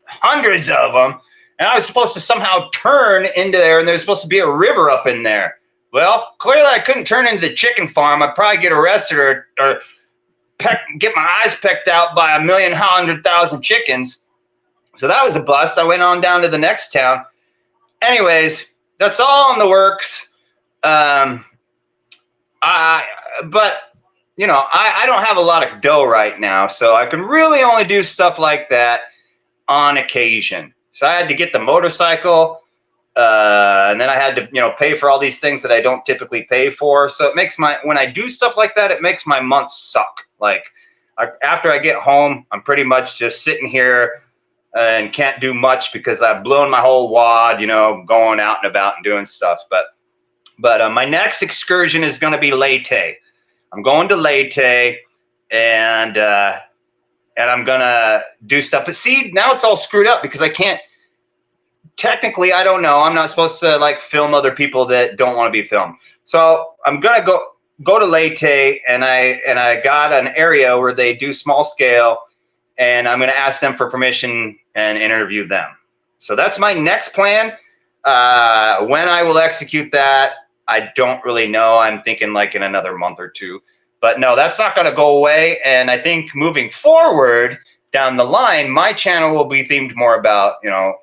Hundreds of them. And I was supposed to somehow turn into there, and there was supposed to be a river up in there. Well, clearly I couldn't turn into the chicken farm. I'd probably get arrested or get my eyes pecked out by 1,100,000 chickens. So that was a bust. I went on down to the next town. Anyways, that's all in the works. But you know, I don't have a lot of dough right now, so I can really only do stuff like that on occasion. So I had to get the motorcycle. And then I had to, you know, pay for all these things that I don't typically pay for. So it makes when I do stuff like that, it makes my months suck. Like after I get home, I'm pretty much just sitting here and can't do much because I've blown my whole wad, you know, going out and about and doing stuff. But my next excursion is going to be Leyte. I'm going to Leyte, and I'm going to do stuff. But see, now it's all screwed up because I can't. Technically, I don't know. I'm not supposed to like film other people that don't want to be filmed. So I'm gonna go to Leyte, and I got an area where they do small scale, and I'm gonna ask them for permission and interview them. So that's my next plan. When I will execute that, I don't really know. I'm thinking like in another month or two. But no, that's not gonna go away. And I think moving forward down the line, my channel will be themed more about, you know,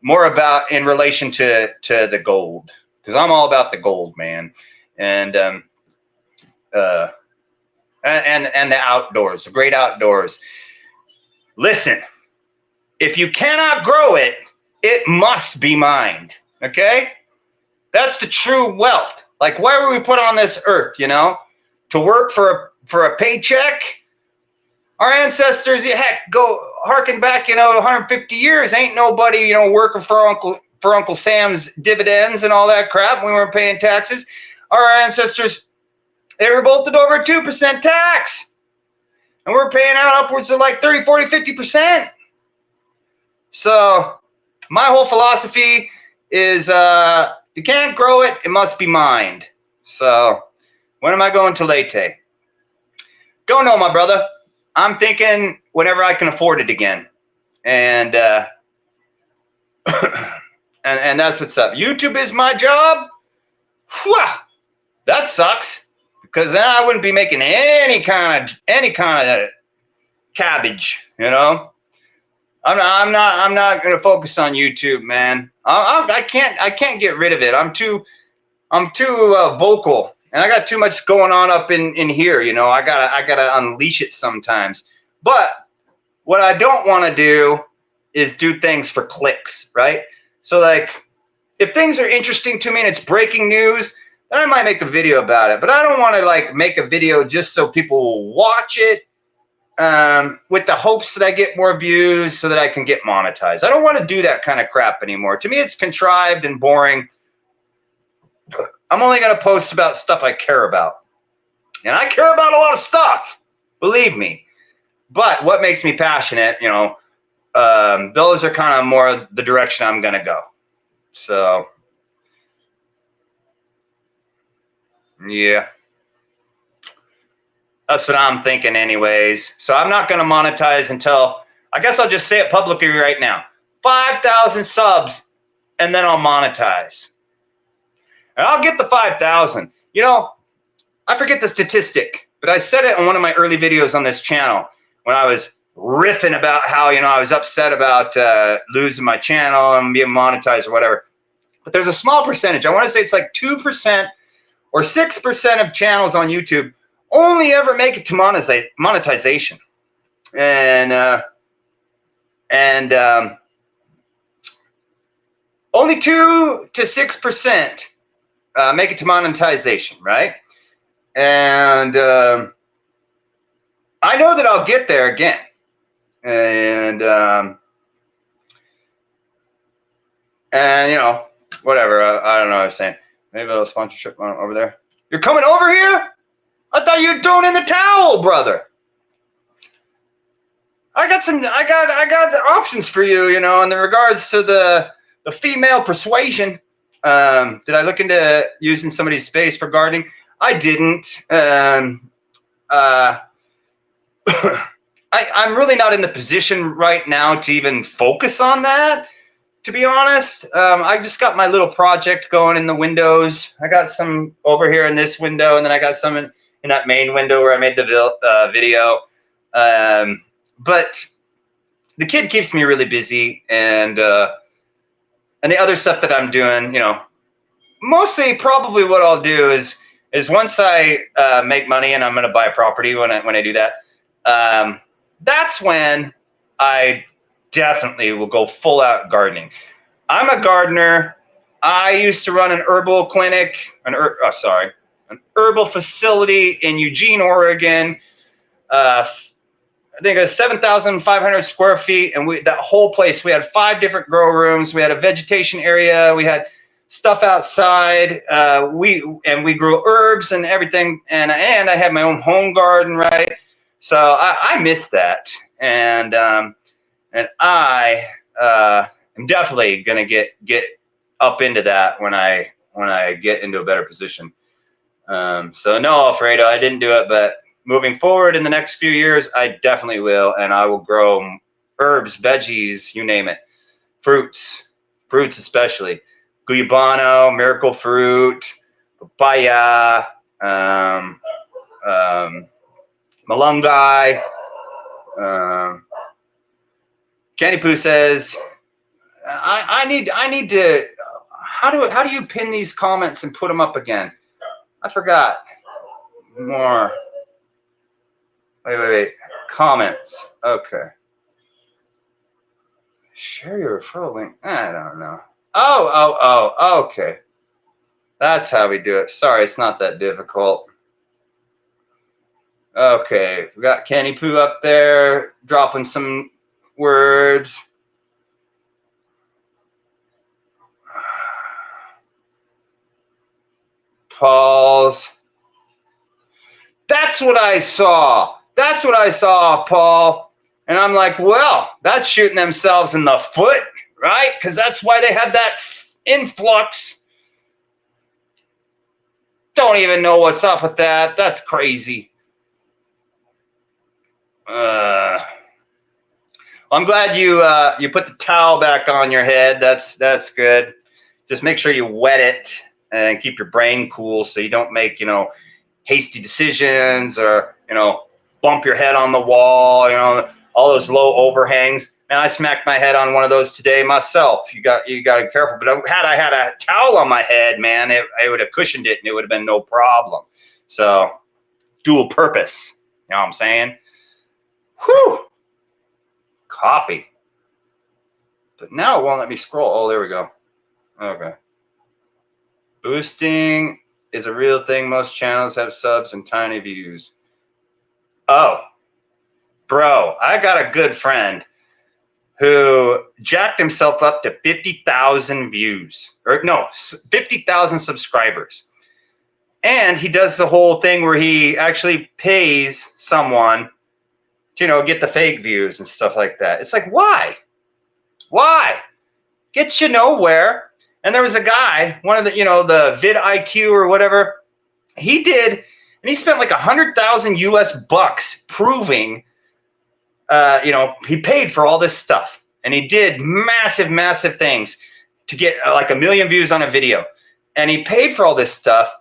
more about in relation to the gold, because I'm all about the gold, man, and the outdoors, the great outdoors. Listen, if you cannot grow it, it must be mined. Okay, that's the true wealth. Like, why were we put on this earth? You know, to work for a paycheck. Our ancestors, heck, go harken back, you know, 150 years. Ain't nobody, you know, working for Uncle Sam's dividends and all that crap. We weren't paying taxes. Our ancestors, they revolted over a 2% tax. And we're paying out upwards of like 30, 40, 50%. So my whole philosophy is you can't grow it, it must be mined. So when am I going to Leyte? Don't know, my brother. I'm thinking whenever I can afford it again. And and that's what's up. YouTube is my job. Whew, that sucks, because then I wouldn't be making any kind of cabbage, you know. I'm not going to focus on YouTube, man. I can't get rid of it. I'm too vocal. And I got too much going on up in here, you know. I gotta unleash it sometimes. But what I don't want to do is do things for clicks, right? So like, if things are interesting to me and it's breaking news, then I might make a video about it. But I don't want to like make a video just so people will watch it with the hopes that I get more views so that I can get monetized. I don't want to do that kind of crap anymore. To me, it's contrived and boring. I'm only going to post about stuff I care about. And I care about a lot of stuff, believe me. But what makes me passionate, you know, those are kind of more the direction I'm going to go. So, yeah. That's what I'm thinking anyways. So I'm not going to monetize until, I guess I'll just say it publicly right now, 5,000 subs, and then I'll monetize. And I'll get the 5,000. You know, I forget the statistic, but I said it in one of my early videos on this channel when I was riffing about how, you know, I was upset about losing my channel and being monetized or whatever. But there's a small percentage. I want to say it's like 2% or 6% of channels on YouTube only ever make it to monetization. And only 2 to 6% make it to monetization, right? And I know that I'll get there again. And you know, whatever. I don't know what I was saying. Maybe a little sponsorship over there. You're coming over here? I thought you'd thrown in the towel, brother. I got the options for you, you know, in regards to the female persuasion. Did I look into using somebody's space for gardening? I didn't. I'm really not in the position right now to even focus on that, to be honest. I just got my little project going in the windows. I got some over here in this window, and then I got some in that main window where I made the video. But the kid keeps me really busy, and the other stuff that I'm doing, you know, mostly probably what I'll do is once I make money and I'm going to buy a property when I do that, that's when I definitely will go full out gardening. I'm a gardener. I used to run an herbal clinic, an herbal facility in Eugene, Oregon, I think it was 7,500 square feet, and that whole place, we had 5 different grow rooms. We had a vegetation area. We had stuff outside. We grew herbs and everything, and I had my own home garden, right? So I missed that, and I am definitely gonna get up into that when I get into a better position. So no, Alfredo, I didn't do it, but moving forward in the next few years, I definitely will, and I will grow herbs, veggies, you name it, fruits especially, Guyabano, miracle fruit, papaya, malunggay. Candy Poo says, I need to. How do you pin these comments and put them up again? I forgot. More. Wait. Comments. Okay. Share your referral link. I don't know. Oh. Okay. That's how we do it. Sorry, it's not that difficult. Okay, we got Candy Poo up there dropping some words. Paul's. That's what I saw. Paul. And I'm like, well, that's shooting themselves in the foot, right? Because that's why they had that influx. Don't even know what's up with that. That's crazy. I'm glad you put the towel back on your head. That's good. Just make sure you wet it and keep your brain cool so you don't make, hasty decisions or, bump your head on the wall, all those low overhangs. And I smacked my head on one of those today myself. You got to be careful. But had I had a towel on my head, man, it would have cushioned it and it would have been no problem. So dual purpose. You know what I'm saying? Whew. Copy. But now it won't let me scroll. Oh, there we go. Okay. Boosting is a real thing. Most channels have subs and tiny views. Oh, bro, I got a good friend who jacked himself up to 50,000 views. Or no, 50,000 subscribers. And he does the whole thing where he actually pays someone to, get the fake views and stuff like that. It's like, why? Why? Gets you nowhere. And there was a guy, one of the, the vidIQ or whatever, he did, and he spent like 100,000 US bucks proving, he paid for all this stuff. And he did massive things to get like 1 million views on a video. And he paid for all this stuff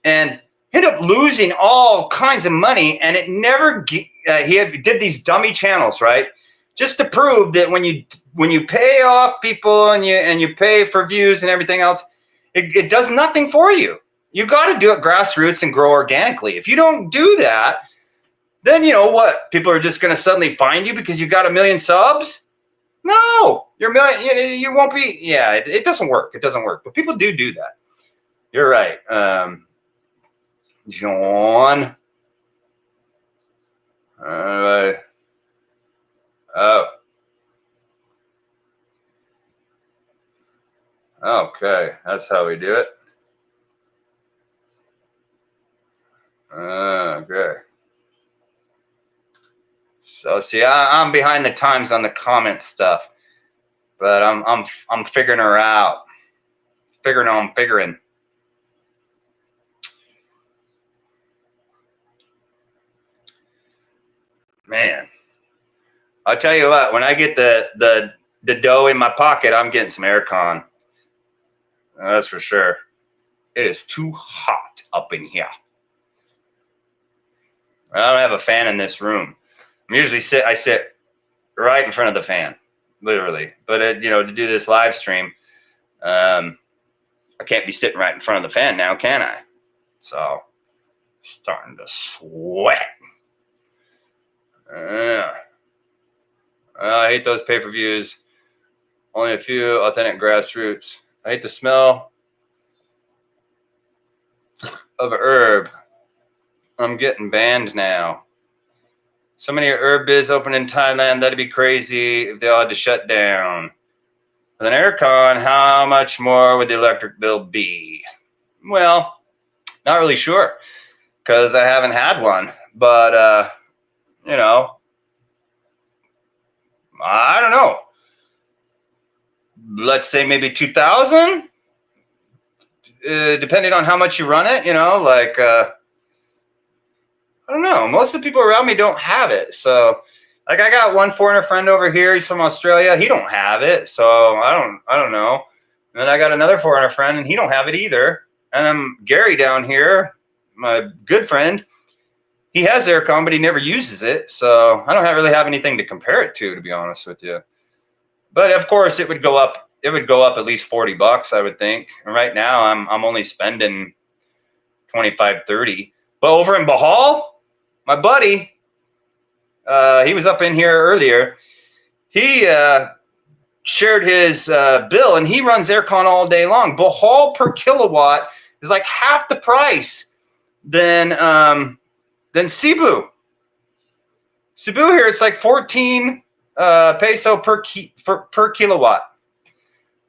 and ended up losing all kinds of money. And it never, did these dummy channels, right? Just to prove that when you pay off people and you pay for views and everything else, it does nothing for you. You got to do it grassroots and grow organically. If you don't do that, then you know what? People are just going to suddenly find you because you got 1 million subs. No, you won't be. Yeah, it doesn't work. It doesn't work. But people do that. You're right, John. All right. Oh. Okay, that's how we do it. Okay. So see, I'm behind the times on the comment stuff, but I'm figuring her out. I'm figuring. Man, I'll tell you what. When I get the dough in my pocket, I'm getting some aircon. That's for sure. It is too hot up in here. I don't have a fan in this room. I sit right in front of the fan, literally. But to do this live stream, I can't be sitting right in front of the fan now, can I? So, starting to sweat. I hate those pay-per-views. Only a few authentic grassroots. I hate the smell of a herb. I'm getting banned now. So many herb biz open in Thailand. That'd be crazy if they all had to shut down. With an aircon, how much more would the electric bill be? Well, not really sure because I haven't had one. But, you know, I don't know. Let's say maybe 2,000, depending on how much you run it, you know, like, I don't know. Most of the people around me don't have it. So, like, I got one foreigner friend over here. He's from Australia. He don't have it. So I don't know. And then I got another foreigner friend, and he don't have it either. And then Gary down here, my good friend, he has aircon, but he never uses it. So I don't really have anything to compare it to be honest with you. But of course, it would go up. It would go up at least $40, I would think. And right now, I'm only spending 25, 30. But over in Bahal, my buddy, he was up in here earlier. He shared his bill, and he runs aircon all day long. Bahal per kilowatt is like half the price than Cebu. Cebu here, it's like 14 peso per kilowatt.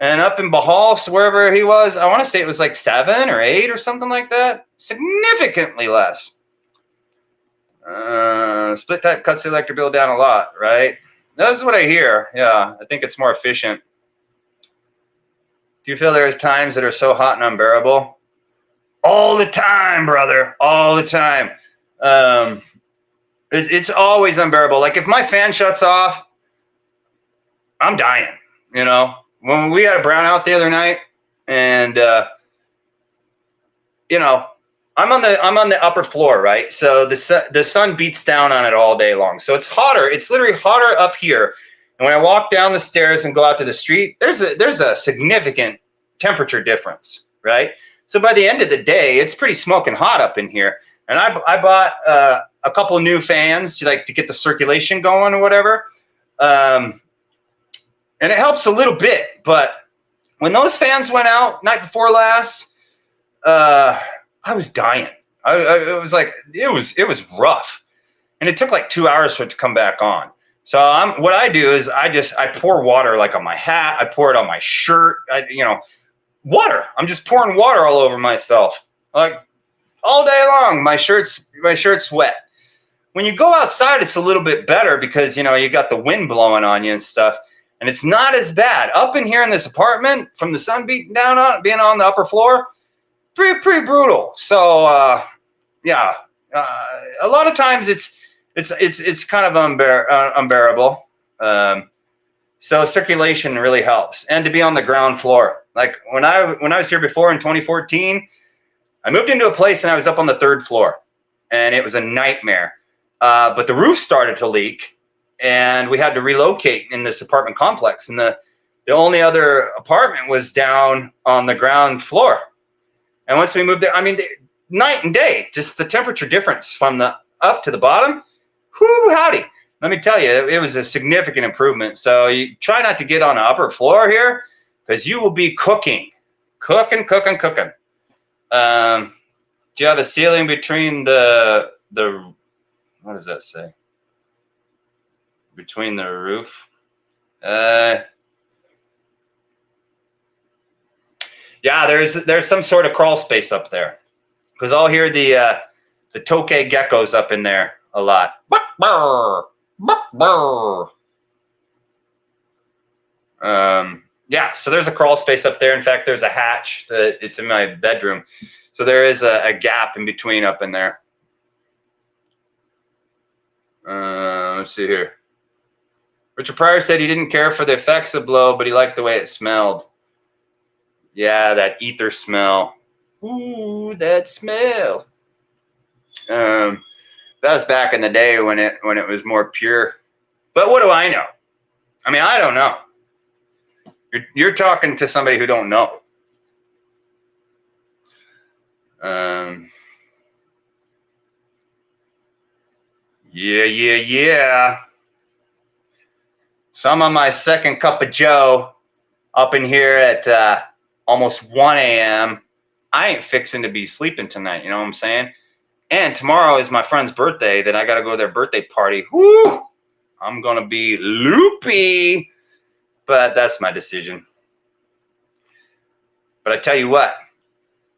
And up in Bahal, so wherever he was, I want to say it was like 7 or 8 or something like that. Significantly less. Split type cuts the electric bill down a lot, right? That's what I hear. Yeah, I think it's more efficient. Do you feel there's times that are so hot and unbearable? All the time, brother. All the time. It's always unbearable. Like if my fan shuts off, I'm dying. You know, when we had a brownout the other night, and you know, I'm on the upper floor, right? So the sun beats down on it all day long. So it's hotter. It's literally hotter up here. And when I walk down the stairs and go out to the street, there's a significant temperature difference, right? So by the end of the day, it's pretty smoking hot up in here. And I bought a couple new fans to get the circulation going or whatever. And it helps a little bit, but when those fans went out night before last, I was dying. It was rough, and it took like 2 hours for it to come back on. So what I do is I pour water like on my hat. I pour it on my shirt. Water. I'm just pouring water all over myself, like all day long. My shirt's wet. When you go outside, it's a little bit better because you got the wind blowing on you and stuff, and it's not as bad. Up in here in this apartment, from the sun beating down on it, being on the upper floor, pretty brutal. So yeah, a lot of times it's kind of unbearable. So circulation really helps, and to be on the ground floor. Like when I was here before in 2014, I moved into a place and I was up on the 3rd floor, and it was a nightmare. But the roof started to leak, and we had to relocate in this apartment complex. And the only other apartment was down on the ground floor. And once we moved there, I mean, night and day, just the temperature difference from the up to the bottom. Whoo, howdy. Let me tell you, it was a significant improvement. So you try not to get on the upper floor here because you will be cooking. Do you have a ceiling between the what does that say? Between the roof? Yeah, there's some sort of crawl space up there, because I'll hear the tokay geckos up in there a lot. Yeah, so there's a crawl space up there. In fact, there's a hatch it's in my bedroom, so there is a gap in between up in there. Let's see here. Richard Pryor said he didn't care for the effects of blow, but he liked the way it smelled. Yeah, that ether smell. Ooh, that smell. That was back in the day when it was more pure. But what do I know? I mean, I don't know. You're talking to somebody who don't know. Yeah. So I'm on my second cup of Joe up in here at almost 1 a.m. I ain't fixing to be sleeping tonight. You know what I'm saying? And tomorrow is my friend's birthday. Then I got to go to their birthday party. Woo! I'm going to be loopy. But that's my decision. But I tell you what,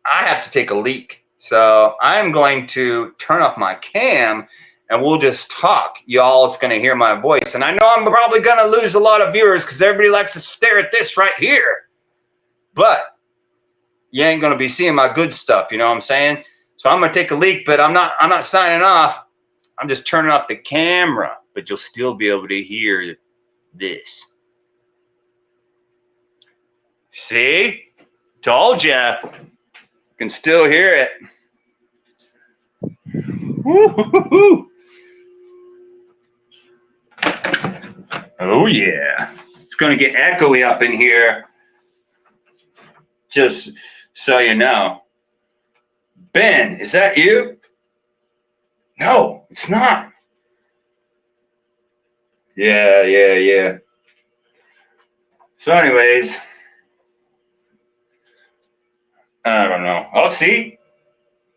I have to take a leak. So I'm going to turn off my cam and we'll just talk. Y'all is going to hear my voice. And I know I'm probably going to lose a lot of viewers because everybody likes to stare at this right here. But you ain't going to be seeing my good stuff. You know what I'm saying? So I'm going to take a leak, but I'm not signing off. I'm just turning off the camera, but you'll still be able to hear this. See? Told ya. Can still hear it. Woo-hoo-hoo. Oh yeah. It's gonna get echoey up in here. Just so you know. Ben, is that you? No, it's not. Yeah. So anyways, I don't know. Oh, see?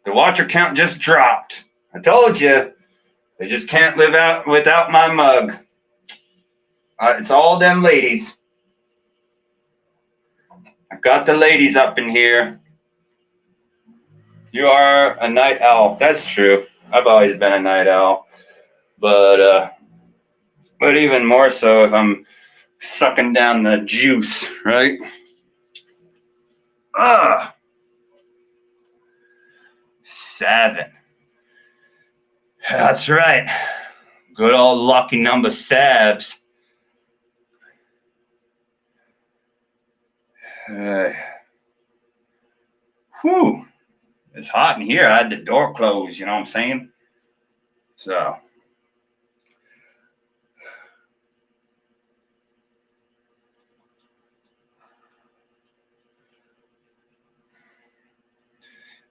The watcher count just dropped. I told you. They just can't live out without my mug. It's all them ladies. I got the ladies up in here. You are a night owl. That's true. I've always been a night owl. But even more so if I'm sucking down the juice, right? Ah. 7. That's right. Good old lucky number 7s. Whew. It's hot in here. I had the door closed, you know what I'm saying? So.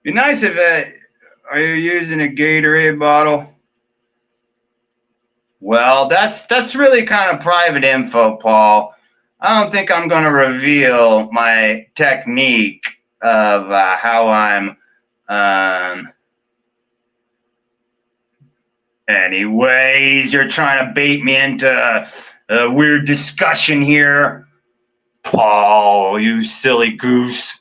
Be nice if are you using a Gatorade bottle? Well, that's really kind of private info, Paul. I don't think I'm going to reveal my technique of how I'm. Anyways, you're trying to bait me into a weird discussion here, Paul. You silly goose.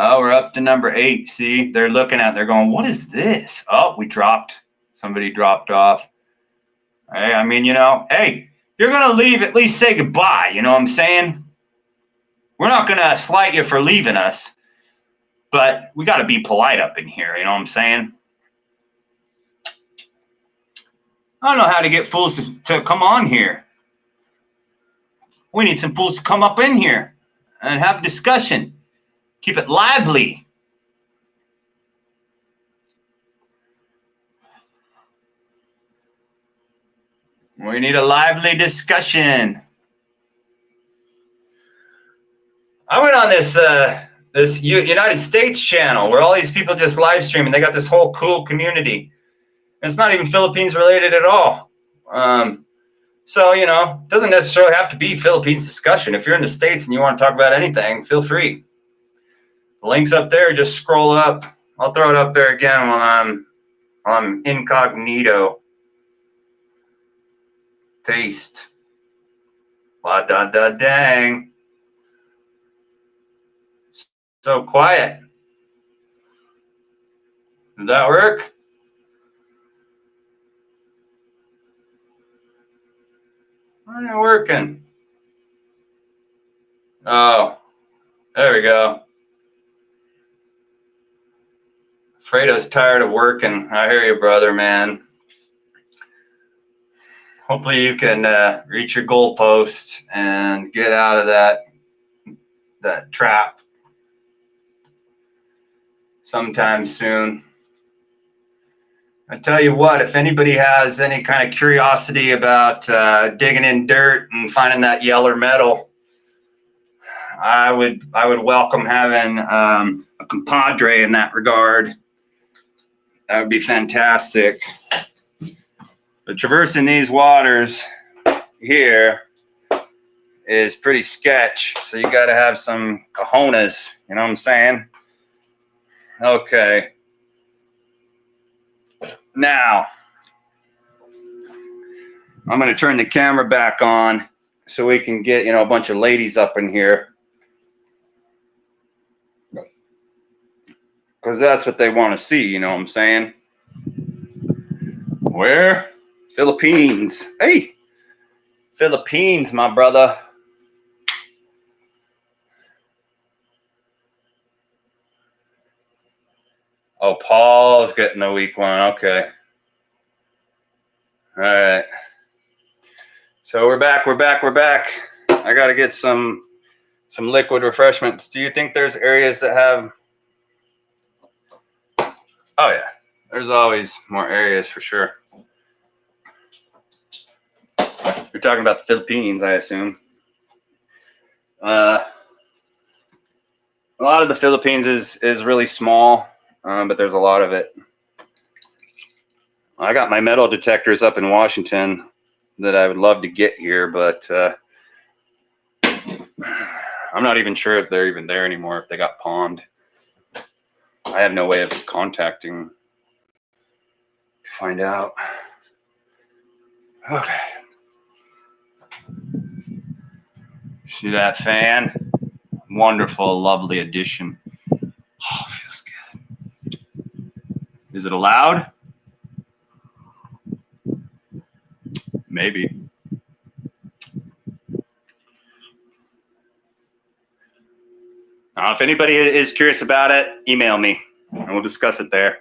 Oh, we're up to number 8. See, they're looking at it. They're going, what is this? Oh, we dropped. Somebody dropped off. Hey, I mean, you know, hey, you're going to leave, at least say goodbye. You know what I'm saying? We're not going to slight you for leaving us, but we got to be polite up in here. You know what I'm saying? I don't know how to get fools to come on here. We need some fools to come up in here and have a discussion. Keep it lively. We need a lively discussion. I went on this United States channel where all these people just live stream and they got this whole cool community. And it's not even Philippines related at all. So, you know, it doesn't necessarily have to be Philippines discussion. If you're in the States and you want to talk about anything, feel free. The link's up there. Just scroll up. I'll throw it up there again while I'm incognito. Paste. Dang. So quiet. Did that work? Why ain't it working? Oh, there we go. Fredo's tired of working. I hear you, brother, man. Hopefully you can reach your goalpost and get out of that trap sometime soon. I tell you what, if anybody has any kind of curiosity about digging in dirt and finding that yellow metal, I would welcome having a compadre in that regard. That would be fantastic. But traversing these waters here is pretty sketch. So you got to have some cojones. You know what I'm saying? Okay. Now, I'm going to turn the camera back on so we can get, a bunch of ladies up in here. Because that's what they want to see, you know what I'm saying? Where? Philippines. Hey, Philippines, my brother. Oh, Paul's getting the weak one. Okay. All right. So we're back. I got to get some liquid refreshments. Do you think there's areas that have... Oh, yeah. There's always more areas for sure. You're talking about the Philippines, I assume. A lot of the Philippines is really small, but there's a lot of it. I got my metal detectors up in Washington that I would love to get here, but I'm not even sure if they're even there anymore, if they got pawned. I have no way of contacting to find out. Okay. See that fan? Wonderful, lovely addition. Oh, it feels good. Is it allowed? Maybe. If anybody is curious about it, email me and we'll discuss it there.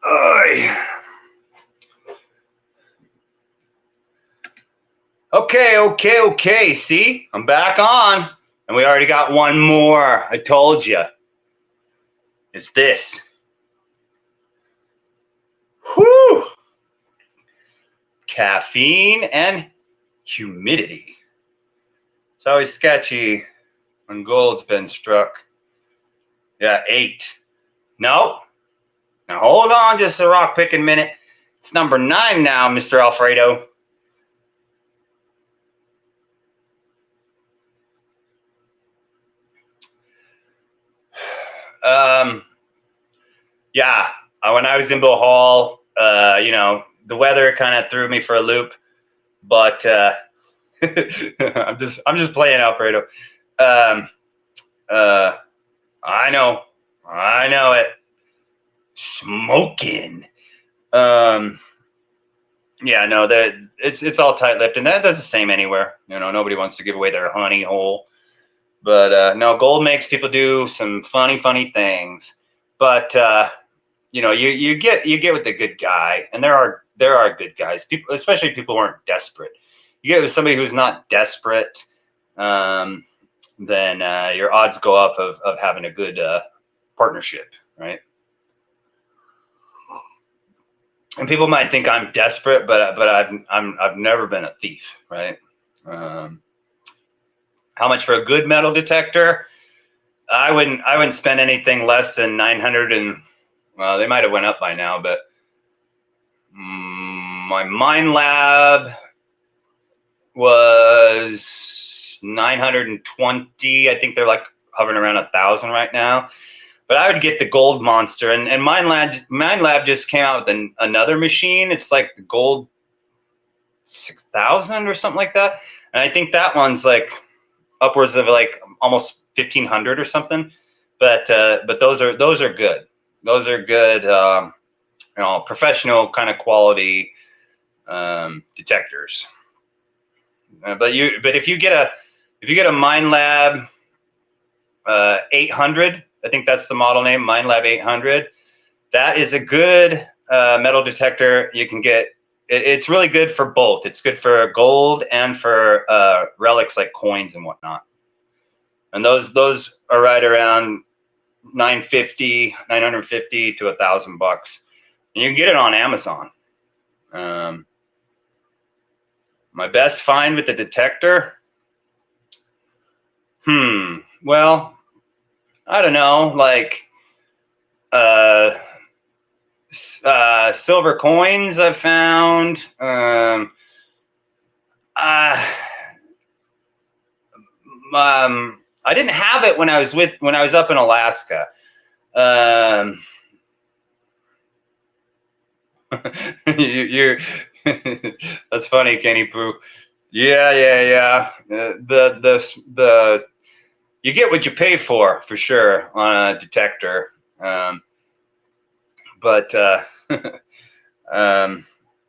Oy. Okay. See, I'm back on, and we already got one more. I told you. It's this. Whew. Caffeine and humidity. It's always sketchy when gold's been struck. Yeah, 8. Nope. Now hold on just a rock picking minute. It's number 9 now, Mr. Alfredo. Yeah, when I was in Bill Hall, the weather kind of threw me for a loop, but I'm just playing Alfredo. I know it. Smoking. Yeah, no, that it's all tight-lipped, and that's the same anywhere. Nobody wants to give away their honey hole. But no, gold makes people do some funny things. But you get with the good guy, and there are good guys. People, especially people who aren't desperate. You get with somebody who's not desperate, then your odds go up of having a good partnership, right? And people might think I'm desperate, but I've never been a thief, right? How much for a good metal detector? I wouldn't spend anything less than 900, and well, they might have went up by now, but my Minelab was 920. I think they're like hovering around 1,000 right now. But I would get the Gold Monster, and Minelab just came out with another machine. It's like the Gold 6000 or something like that, and I think that one's like upwards of like almost 1,500 or something. But those are good. Those are good, professional kind of quality detectors. But if you get a Minelab 800, I think that's the model name, Minelab 800. That is a good metal detector. You can get. It's really good for both. It's good for gold and for relics like coins and whatnot. And those are right around $950 to $1,000. And you can get it on Amazon. My best find with the detector? Well, I don't know, like silver coins I've found. I didn't have it when I was up in Alaska. You're that's funny, Kenny Poo. Yeah. The you get what you pay for sure on a detector. But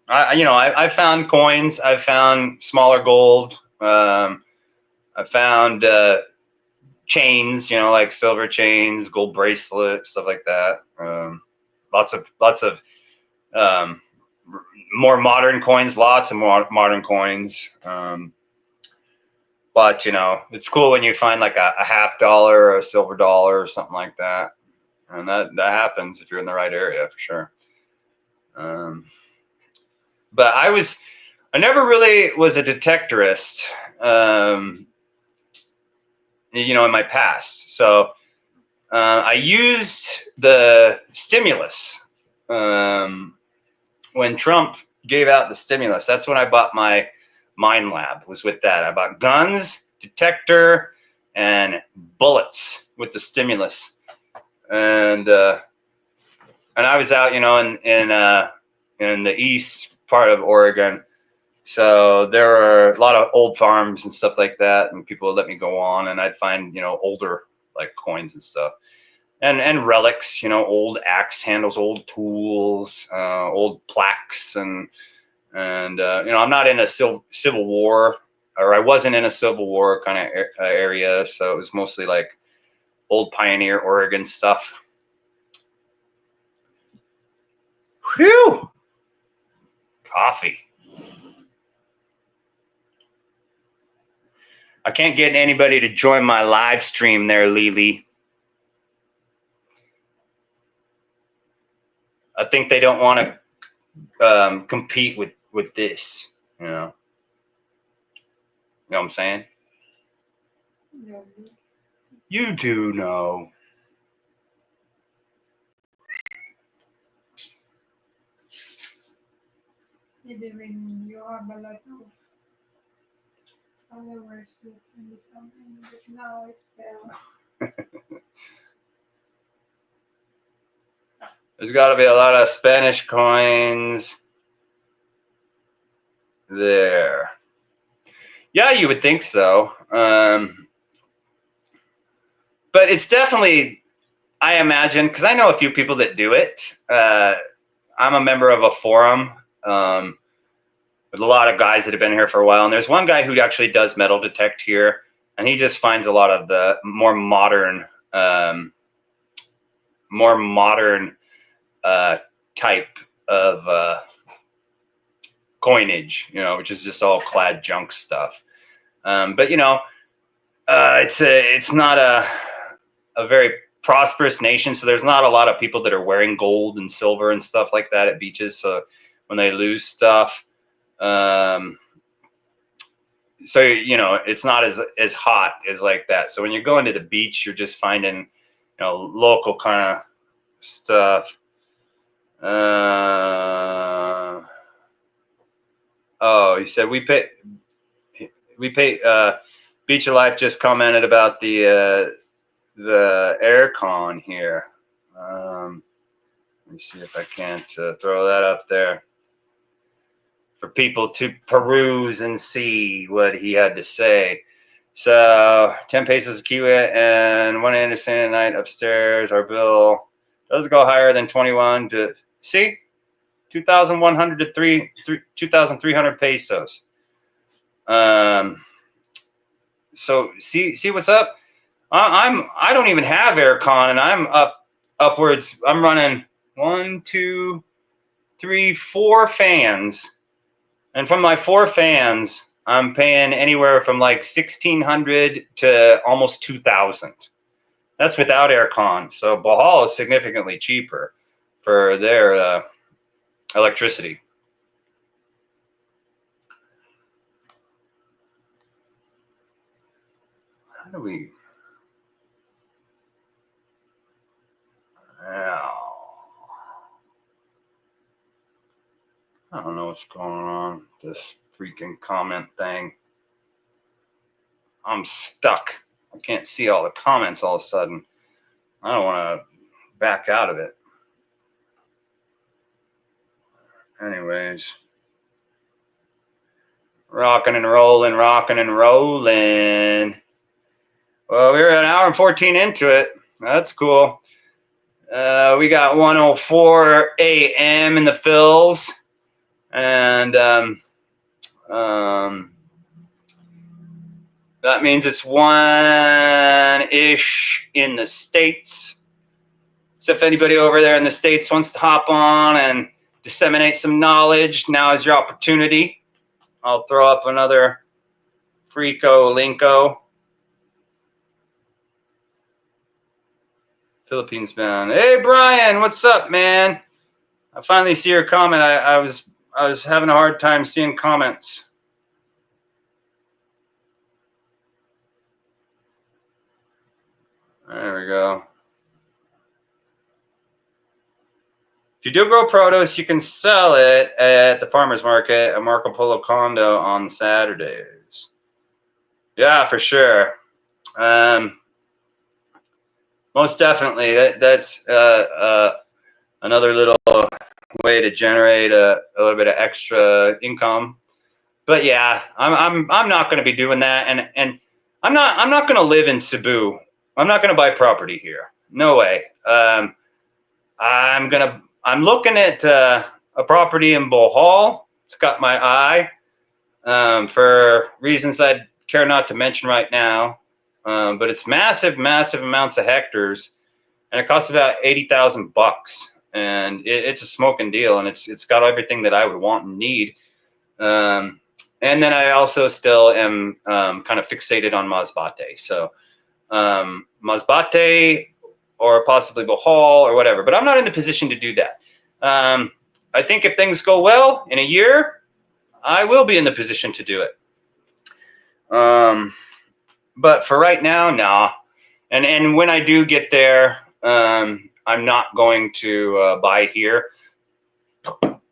I found coins. I found smaller gold. I found chains, like silver chains, gold bracelets, stuff like that. Lots of more modern coins, lots of more modern coins. But it's cool when you find like a $50 or a silver dollar or something like that, and that happens if you're in the right area for sure. But I never really was a detectorist, in my past. So I used the stimulus when Trump gave out the stimulus. That's when I bought my Mind Lab. Was with that. I bought guns, detector, and bullets with the stimulus. And I was out, in the east part of Oregon. So there were a lot of old farms and stuff like that, and people would let me go on, and I'd find, older like coins and stuff, and relics, old axe handles, old tools, old plaques, and I'm not in a Civil War, or I wasn't in a Civil War kind of area, so it was mostly like old pioneer Oregon stuff. Whew, coffee. I can't get anybody to join my live stream there, Lily. I think they don't want to compete with this, You know what I'm saying? No. You do know. Maybe when you have a lot of followers, you can become, but now it's There's got to be a lot of Spanish coins there. Yeah, you would think so. But it's definitely, I imagine, because I know a few people that do it. I'm a member of a forum with a lot of guys that have been here for a while. And there's one guy who actually does metal detect here. And he just finds a lot of the more modern type of coinage, which is just all clad junk stuff. But it's not a very prosperous nation, so there's not a lot of people that are wearing gold and silver and stuff like that at beaches. So when they lose stuff, so it's not as hot as like that. So when you're going to the beach, you're just finding local kind of stuff. Oh, he said we pay. Beach of Life just commented about the aircon here. Let me see if I can't throw that up there for people to peruse and see what he had to say. So 10 pesos a kiwi and 1 Anderson a night upstairs. Our bill does go higher than 21 to see 2,100 to 2,300 pesos. So see what's up. I don't even have aircon, and I'm upwards. I'm running 1, 2, 3, 4 fans, and from my 4 fans, I'm paying anywhere from like 1,600 to almost 2,000. That's without aircon. So Bohol is significantly cheaper for their electricity. How do we? I don't know what's going on with this freaking comment thing. I'm stuck. I can't see all the comments all of a sudden. I don't want to back out of it. Anyways. Rocking and rolling, rocking and rolling. Well, we're an hour and 14 into it. That's cool. We got 1:04 a.m. in the fills. And that means it's 1-ish in the States. So if anybody over there in the States wants to hop on and disseminate some knowledge, now is your opportunity. I'll throw up another Frico Linko. Philippines bound. Hey Brian, what's up, man? I finally see your comment. I was having a hard time seeing comments. There we go. If you do grow produce, you can sell it at the farmer's market at Marco Polo Condo on Saturdays. Yeah, for sure. Most definitely. That's another little way to generate a little bit of extra income. But yeah, I'm not going to be doing that, and I'm not going to live in Cebu. I'm not going to buy property here. No way. I'm looking at a property in Bohol. It's got my eye for reasons I'd care not to mention right now. But it's massive amounts of hectares, and it costs about $80,000 bucks. And it's a smoking deal, and it's got everything that I would want and need. And then I also still am kind of fixated on Masbate. So Masbate, or possibly Bohol or whatever, but I'm not in the position to do that. I think if things go well in a year, I will be in the position to do it. But for right now, nah. And when I do get there, I'm not going to buy here.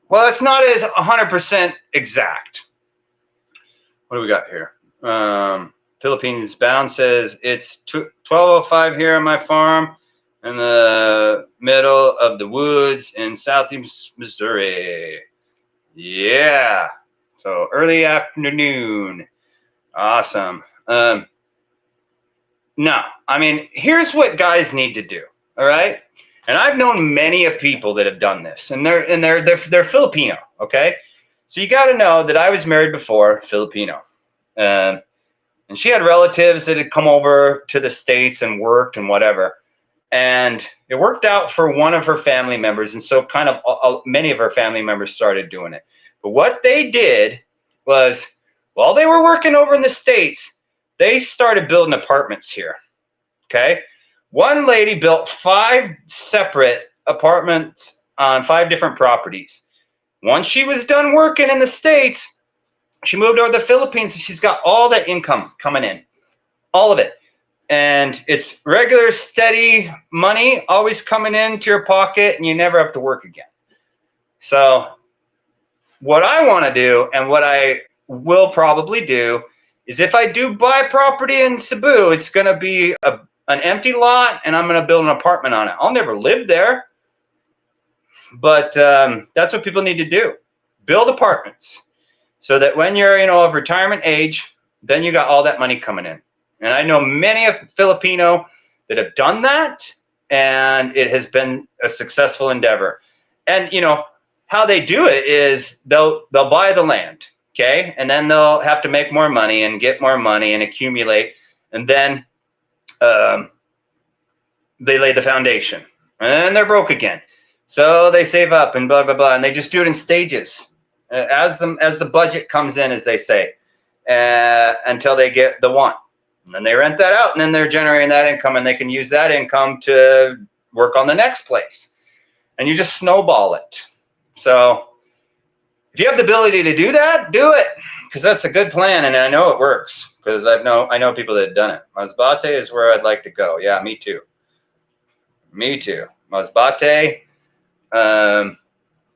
Well, it's not as 100% exact. What do we got here? Philippines bound says it's 12:05 here on my farm in the middle of the woods in southeast Missouri. Yeah. So early afternoon. Awesome. No, I mean, here's what guys need to do. All right. And I've known many of people that have done this, and they're Filipino. Okay. So you got to know that I was married before, Filipino. And she had relatives that had come over to the States and worked and whatever. And it worked out for one of her family members. And so kind of many of her family members started doing it. But what they did was, while they were working over in the States, they started building apartments here. Okay. One lady built 5 separate apartments on 5 different properties. Once she was done working in the States, she moved over to the Philippines, and she's got all that income coming in, all of it. And it's regular, steady money always coming into your pocket, and you never have to work again. So what I want to do, and what I will probably do, is if I do buy property in Cebu, it's going to be an empty lot, and I'm going to build an apartment on it. I'll never live there. But that's what people need to do. Build apartments. So that when you're, of retirement age, then you got all that money coming in. And I know many of Filipino that have done that, and it has been a successful endeavor. And how they do it is they'll buy the land, okay, and then they'll have to make more money and get more money and accumulate, and then they lay the foundation, and then they're broke again. So they save up and blah blah blah, and they just do it in stages. As the budget comes in, as they say, until they get the one. And then they rent that out, and then they're generating that income, and they can use that income to work on the next place. And you just snowball it. So if you have the ability to do that, do it, because that's a good plan, and I know it works, because I know people that have done it. Masbate is where I'd like to go. Yeah, me too. Me too. Masbate,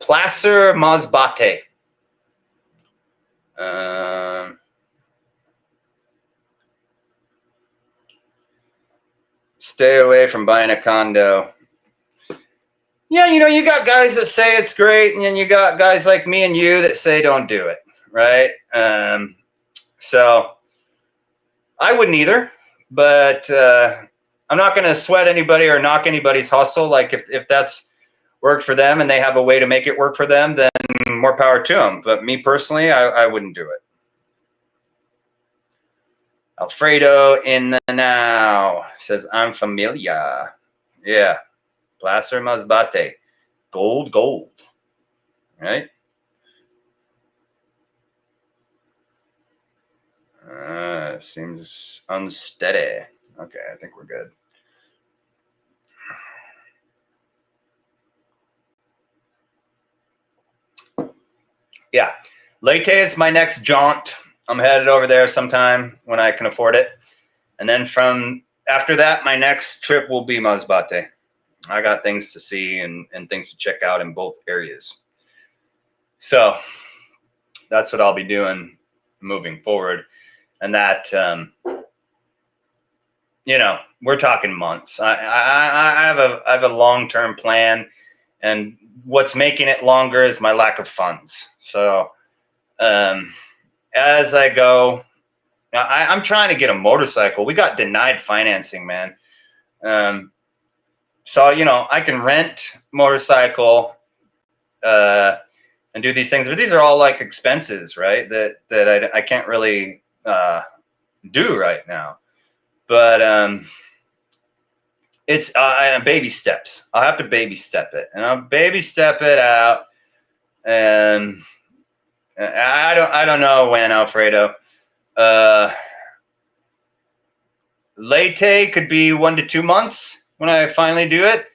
Placer Masbate. Stay away from buying a condo. Yeah, you got guys that say it's great, and then you got guys like me and you that say don't do it, right? So I wouldn't either, but I'm not going to sweat anybody or knock anybody's hustle. Like if that's worked for them and they have a way to make it work for them, then more power to them. But me personally, I wouldn't do it. Alfredo in the now says, I'm familiar. Yeah. Placer Masbate. Gold. Right? Seems unsteady. Okay, I think we're good. Yeah. Leyte is my next jaunt. I'm headed over there sometime when I can afford it. And then from after that, my next trip will be Masbate. I got things to see and things to check out in both areas. So that's what I'll be doing moving forward. And that, we're talking months. I have a long-term plan, and what's making it longer is my lack of funds. So as I go, I'm trying to get a motorcycle. We got denied financing, man. So, I can rent motorcycle and do these things, but these are all like expenses, right? That I can't really do right now. But it's baby steps. I'll have to baby step it, and I'll baby step it out. And I don't know when, Alfredo. Leyte could be 1 to 2 months when I finally do it,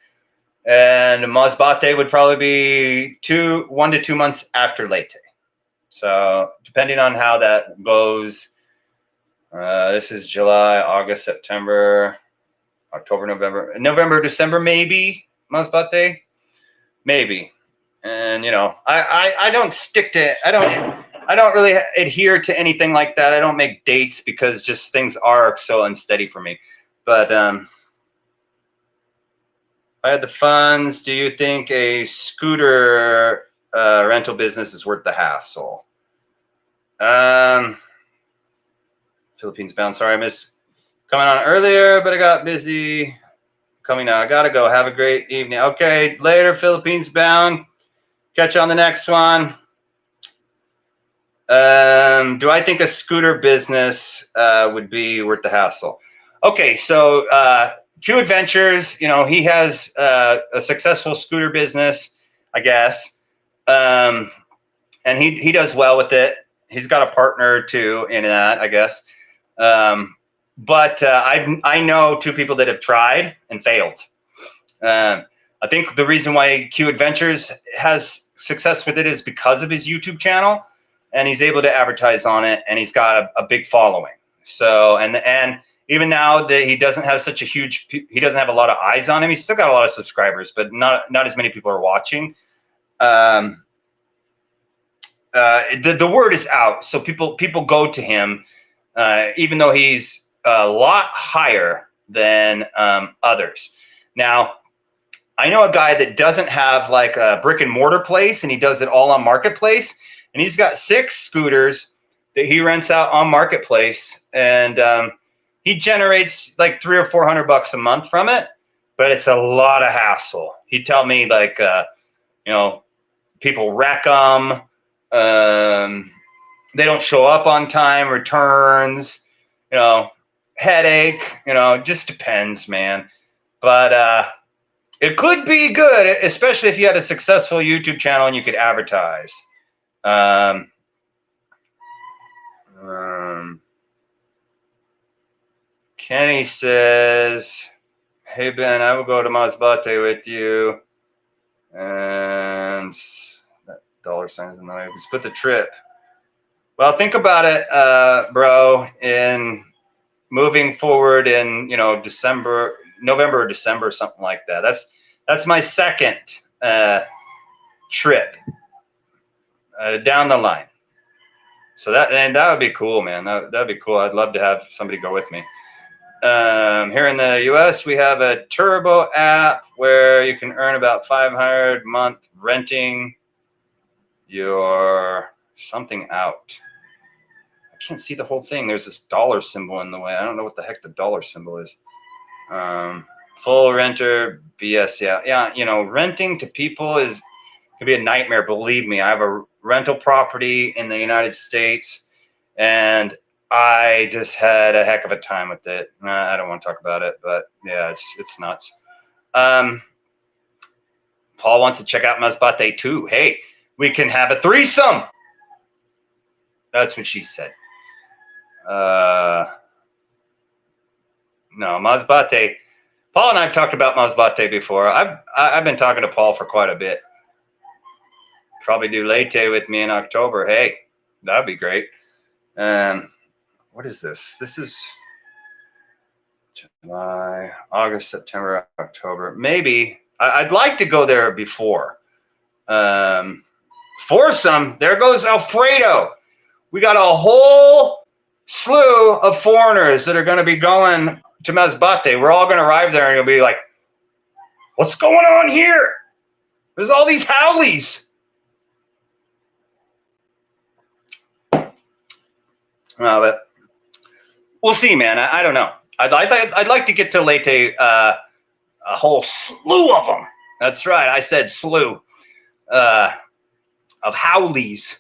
and Masbate would probably be 1 to 2 months after Leyte. So depending on how that goes, this is July, August, September, October, November, December, maybe Masbate, maybe. And I don't stick to it. I don't really adhere to anything like that. I don't make dates because just things are so unsteady for me. But if I had the funds, do you think a scooter rental business is worth the hassle? Philippines bound. Sorry, I missed coming on earlier, but I got busy. Coming now. I gotta go. Have a great evening. Okay, later, Philippines bound. Catch you on the next one. Do I think a scooter business would be worth the hassle? Okay, so Q Adventures, he has a successful scooter business, I guess, and he does well with it. He's got a partner too in that, I guess. But I know 2 people that have tried and failed. I think the reason why Q Adventures has success with it is because of his YouTube channel, and he's able to advertise on it, and he's got a big following. So, and even now that he doesn't have such a huge, he doesn't have a lot of eyes on him. He's still got a lot of subscribers, but not as many people are watching. The word is out, so people go to him, even though he's a lot higher than others. Now, I know a guy that doesn't have like a brick and mortar place, and he does it all on Marketplace, and he's got 6 scooters that he rents out on Marketplace, and he generates like $300 or $400 a month from it, but it's a lot of hassle. He'd tell me like, people wreck them. They don't show up on time, returns, headache, just depends, man. But it could be good, especially if you had a successful YouTube channel and you could advertise. Kenny says, hey, Ben, I will go to Masbate with you. And that $sign is in the way. We split the trip. Well, think about it, bro, in moving forward in, November or December, something like that. That's my second trip down the line. So that would be cool, man. That'd be cool. I'd love to have somebody go with me. Here in the US, we have a Turbo app where you can earn about 500 a month renting your something out. I can't see the whole thing. There's this dollar symbol in the way. I don't know what the heck the dollar symbol is. Full renter BS. Yeah. You know, renting to people can be a nightmare. Believe me, I have a rental property in the United States, and I just had a heck of a time with it. I don't want to talk about it, but yeah, it's nuts. Paul wants to check out Masbate too. Hey, we can have a threesome. That's what she said. No, Masbate. Paul and I've talked about Masbate before. I've been talking to Paul for quite a bit. Probably do Leyte with me in October. Hey, that'd be great. What is this? This is July, August, September, October. Maybe I'd like to go there before. Foursome. There goes Alfredo. We got a whole slew of foreigners that are going to be going to Masbate. We're all going to arrive there and you'll be like, what's going on here? There's all these howlies. But we'll see, man. I don't know. I'd like to get to Leyte, a whole slew of them. That's right. I said slew of howlies.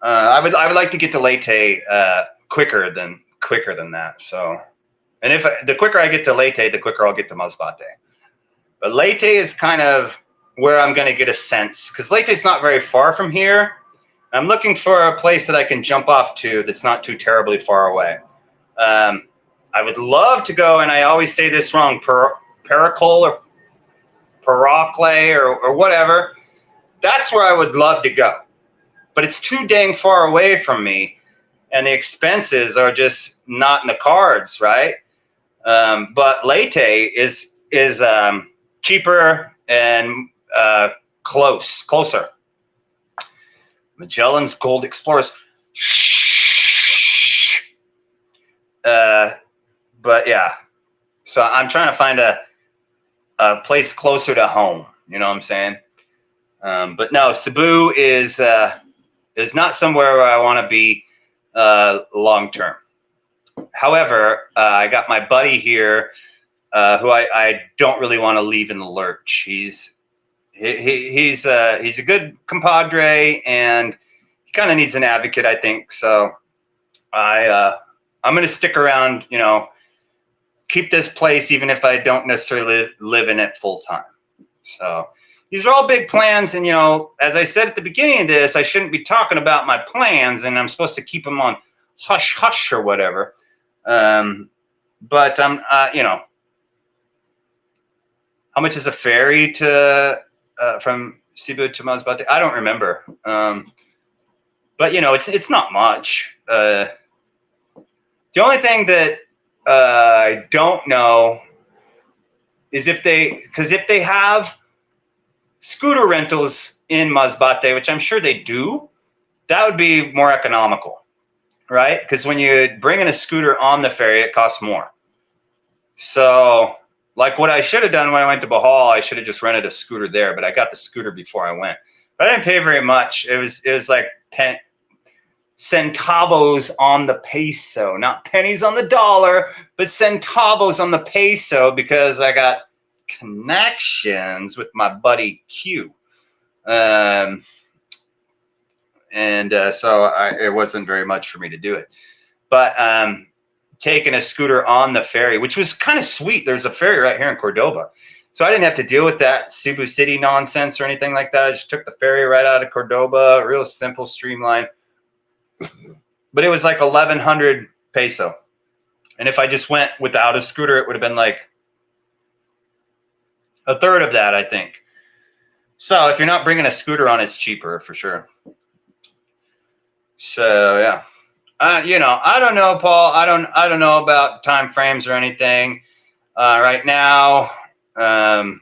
I would like to get to Leyte quicker than that. So, and if the quicker I get to Leyte, the quicker I'll get to Masbate. But Leyte is kind of where I'm going to get a sense, because Leyte's not very far from here. I'm looking for a place that I can jump off to that's not too terribly far away. I would love to go, and I always say this wrong, Paracol or Paracle or whatever. That's where I would love to go. But it's too dang far away from me, and the expenses are just not in the cards, right? But Leyte is cheaper and closer. Magellan's Gold Explorers. But yeah, so I'm trying to find a place closer to home. You know what I'm saying? But no, Cebu is not somewhere where I want to be long term. However, I got my buddy here who I don't really want to leave in the lurch. He's a good compadre, and he kind of needs an advocate, I think. So I'm going to stick around, you know, keep this place even if I don't necessarily live in it full time. So these are all big plans, and you know, as I said at the beginning of this, I shouldn't be talking about my plans, and I'm supposed to keep them on hush hush or whatever. But I'm, you know, how much is a ferry to from Cebu to Masbate? I don't remember. But you know, it's not much. The only thing that I don't know is if they have scooter rentals in Masbate, which I'm sure they do, that would be more economical, right? Because when you bring in a scooter on the ferry, it costs more. So, like what I should have done when I went to Bohol, I should have just rented a scooter there, but I got the scooter before I went. But I didn't pay very much. It was like centavos on the peso, not pennies on the dollar, but centavos on the peso, because I got connections with my buddy Q. So it wasn't very much for me to do it. But taking a scooter on the ferry, which was kind of sweet. There's a ferry right here in Cordoba. So I didn't have to deal with that Cebu City nonsense or anything like that. I just took the ferry right out of Cordoba, real simple, streamlined. But it was like 1,100 peso. And if I just went without a scooter, it would have been like a third of that, I think. So if you're not bringing a scooter on, it's cheaper for sure. So yeah. You know, I don't know, Paul. I don't know about time frames or anything. Right now, a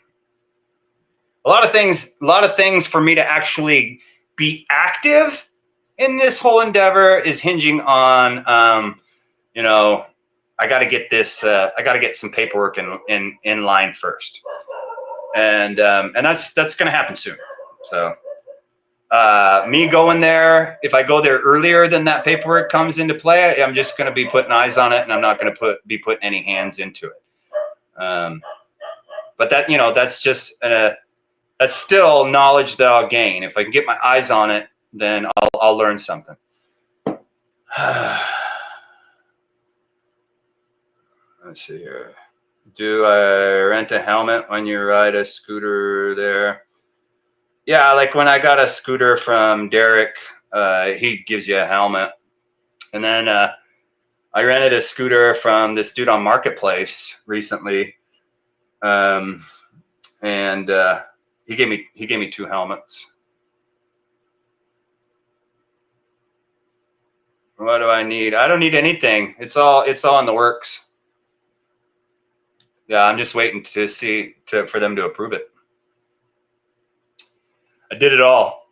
lot of things for me to actually be active in this whole endeavor is hinging on, you know, I got to get this. I got to get some paperwork in line first, and that's going to happen soon. So me going there, if I go there earlier than that paperwork comes into play, I'm just going to be putting eyes on it, and I'm not going to be putting any hands into it. But that, you know, that's just that's still knowledge that I'll gain. If I can get my eyes on it, then I'll learn something. Let's see here. Do I rent a helmet when you ride a scooter there? Yeah, like when I got a scooter from Derek, he gives you a helmet. And then I rented a scooter from this dude on Marketplace recently, and he gave me 2 helmets. What do I need? I don't need anything. It's all in the works. Yeah, I'm just waiting to see for them to approve it. I did it all,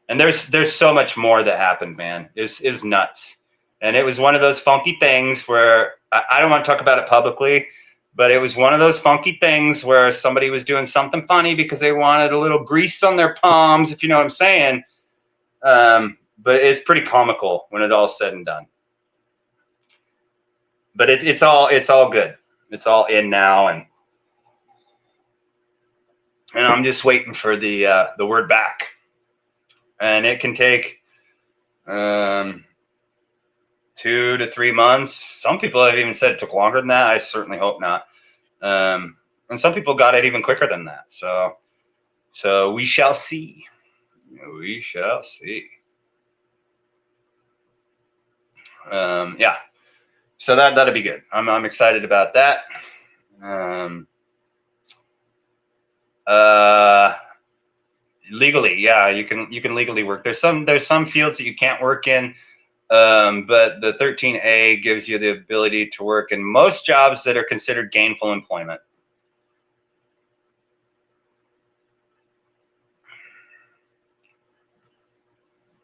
and there's so much more that happened, man. Is nuts, and it was one of those funky things where I don't want to talk about it publicly, but it was one of those funky things where somebody was doing something funny because they wanted a little grease on their palms, if you know what I'm saying. But it's pretty comical when it's all said and done. But it's all good. It's all in now, and I'm just waiting for the word back. And it can take 2 to 3 months. Some people have even said it took longer than that. I certainly hope not. And some people got it even quicker than that. So we shall see. We shall see. Yeah. So that'll be good. I'm excited about that. Legally, yeah, you can legally work. There's some fields that you can't work in, but the 13A gives you the ability to work in most jobs that are considered gainful employment.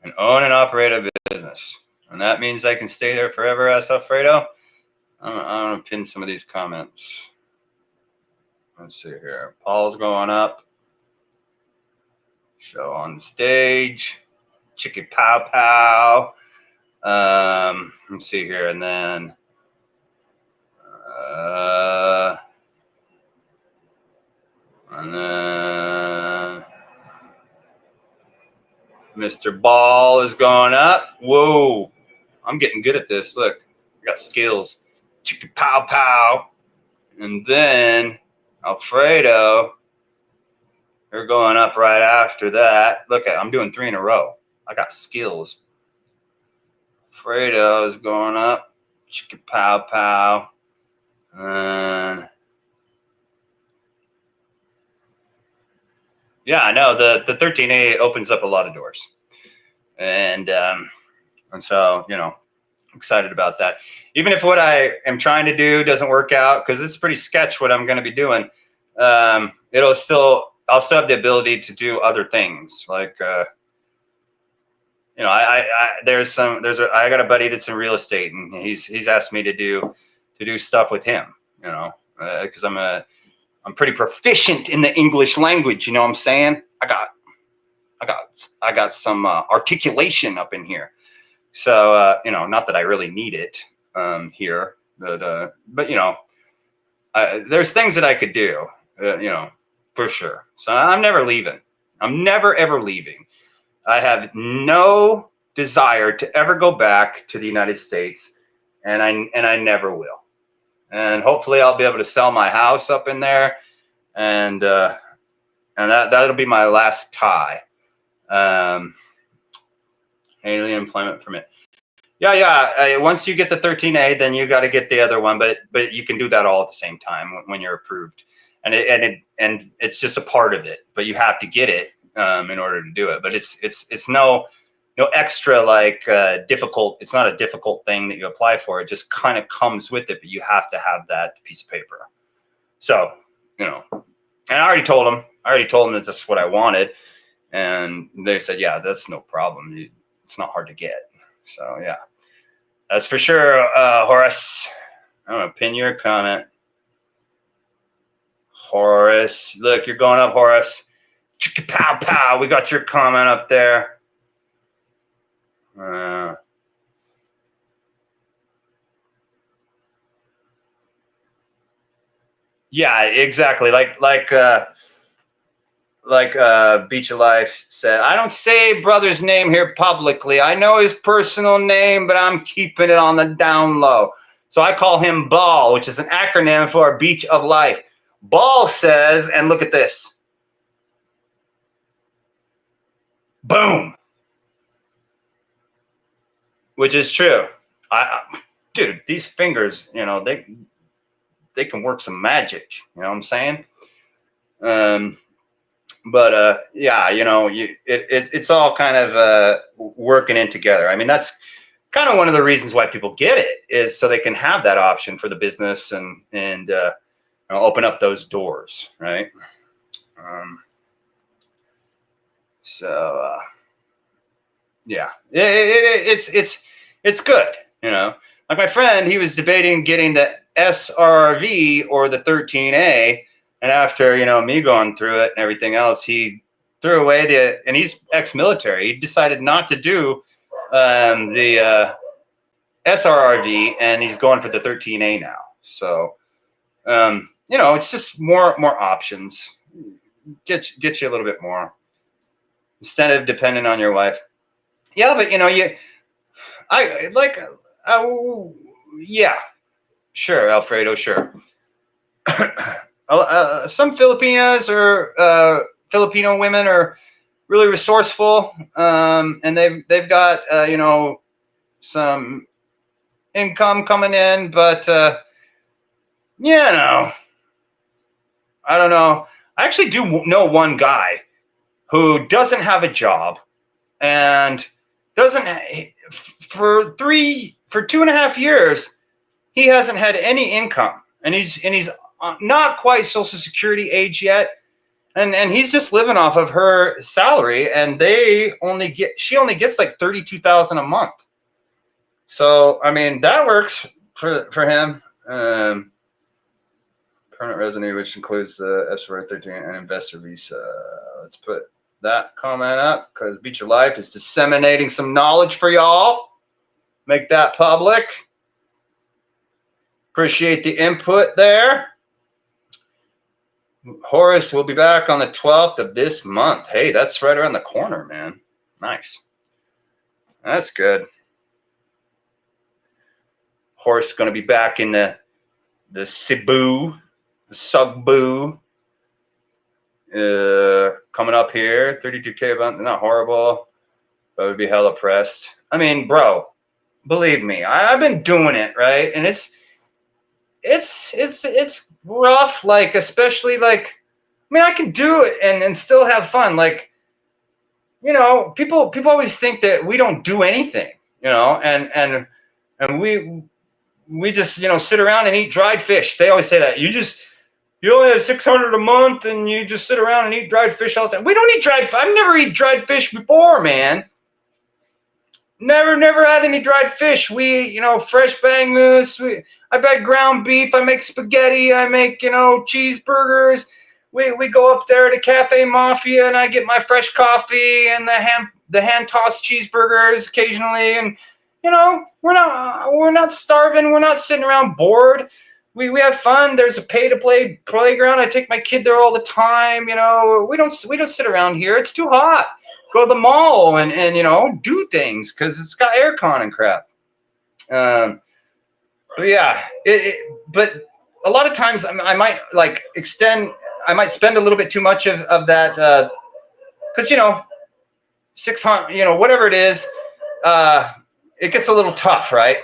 And own and operate a business, and that means I can stay there forever. As Alfredo, I'm gonna pin some of these comments. Let's see here. Paul's going up. Show on stage. Chicky pow pow. Let's see here, and then Mr. Ball is going up. Whoa, I'm getting good at this. Look, I got skills. Chicky pow pow, and then Alfredo. They're going up right after that. Look, I'm doing 3 in a row. I got skills. Alfredo is going up. Chicken pow pow. And yeah, I know the 13A opens up a lot of doors, and so, you know, excited about that. Even if what I am trying to do doesn't work out, because it's pretty sketch what I'm going to be doing, I'll still have the ability to do other things. Like you know, I got a buddy that's in real estate, and he's asked me to do stuff with him. You know, because I'm pretty proficient in the English language. You know what I'm saying? I got some articulation up in here. So you know, not that I really need it here, but you know, there's things that I could do. You know, for sure. So I'm never leaving. I'm never ever leaving. I have no desire to ever go back to the United States, and I never will. And hopefully I'll be able to sell my house up in there, and that'll be my last tie. Alien employment permit. Yeah. Once you get the 13A, then you got to get the other one, but you can do that all at the same time when you're approved, and it's just a part of it. But you have to get it in order to do it. But it's no extra like difficult. It's not a difficult thing that you apply for. It just kind of comes with it, but you have to have that piece of paper. So, you know, and I already told them that that's what I wanted, and they said, yeah, that's no problem. it's not hard to get. So yeah, that's for sure. Horace, I'm gonna pin your comment. Horace, look, you're going up, Horace. Chicka pow pow. We got your comment up there. Yeah, exactly. Like Beach of Life said, I don't say brother's name here publicly. I know his personal name, but I'm keeping it on the down low. So I call him Ball, which is an acronym for Beach of Life. Ball says, and look at this. Boom. Which is true. Dude, these fingers, you know, they can work some magic. You know what I'm saying? But yeah, you know, it's all kind of working in together. I mean, that's kind of one of the reasons why people get it, is so they can have that option for the business and you know, open up those doors, right? So yeah, it's good, you know. Like my friend, he was debating getting the SRV or the 13A, and after, you know, me going through it and everything else, he threw away and he's ex-military. He decided not to do the SRRV, and he's going for the 13A now. So, you know, it's just more options. Get you a little bit more instead of depending on your wife. Yeah, but you know, I like, yeah, sure, Alfredo, sure. Some Filipinas or Filipino women are really resourceful, and they've got you know, some income coming in, but you know, I don't know. I actually do know one guy who doesn't have a job and doesn't for 2.5 years he hasn't had any income, and he's not quite Social Security age yet, and he's just living off of her salary, and she only gets like 32,000 a month. So I mean, that works for him. Permanent residency, which includes the SR 13 and investor visa. Let's put that comment up because Beach of Life is disseminating some knowledge for y'all. Make that public. Appreciate the input there. Horace will be back on the 12th of this month. Hey, that's right around the corner, man. Nice. That's good. Horace is going to be back in the Cebu, the Sugbu. Coming up here, 32K event, not horrible, but would be hella pressed. I mean, bro, believe me, I've been doing it, right? And it's rough, like, especially like, I mean, I can do it and still have fun. Like, you know, people always think that we don't do anything, you know, and we just, you know, sit around and eat dried fish. They always say that you only have 600 a month and you just sit around and eat dried fish all the time. We don't eat dried fish. I've never eaten dried fish before, man. Never had any dried fish. We, you know, fresh bang moose. I bag ground beef. I make spaghetti. I make, you know, cheeseburgers. We go up there to Cafe Mafia and I get my fresh coffee and the hand tossed cheeseburgers occasionally. And, you know, we're not starving. We're not sitting around bored. We have fun. There's a pay-to-play playground. I take my kid there all the time. You know, we don't sit around here. It's too hot. Go to the mall and you know, do things because it's got aircon and crap. But yeah, but a lot of times I might like I might spend a little bit too much of that because you know, 600, you know, whatever it is, it gets a little tough, right?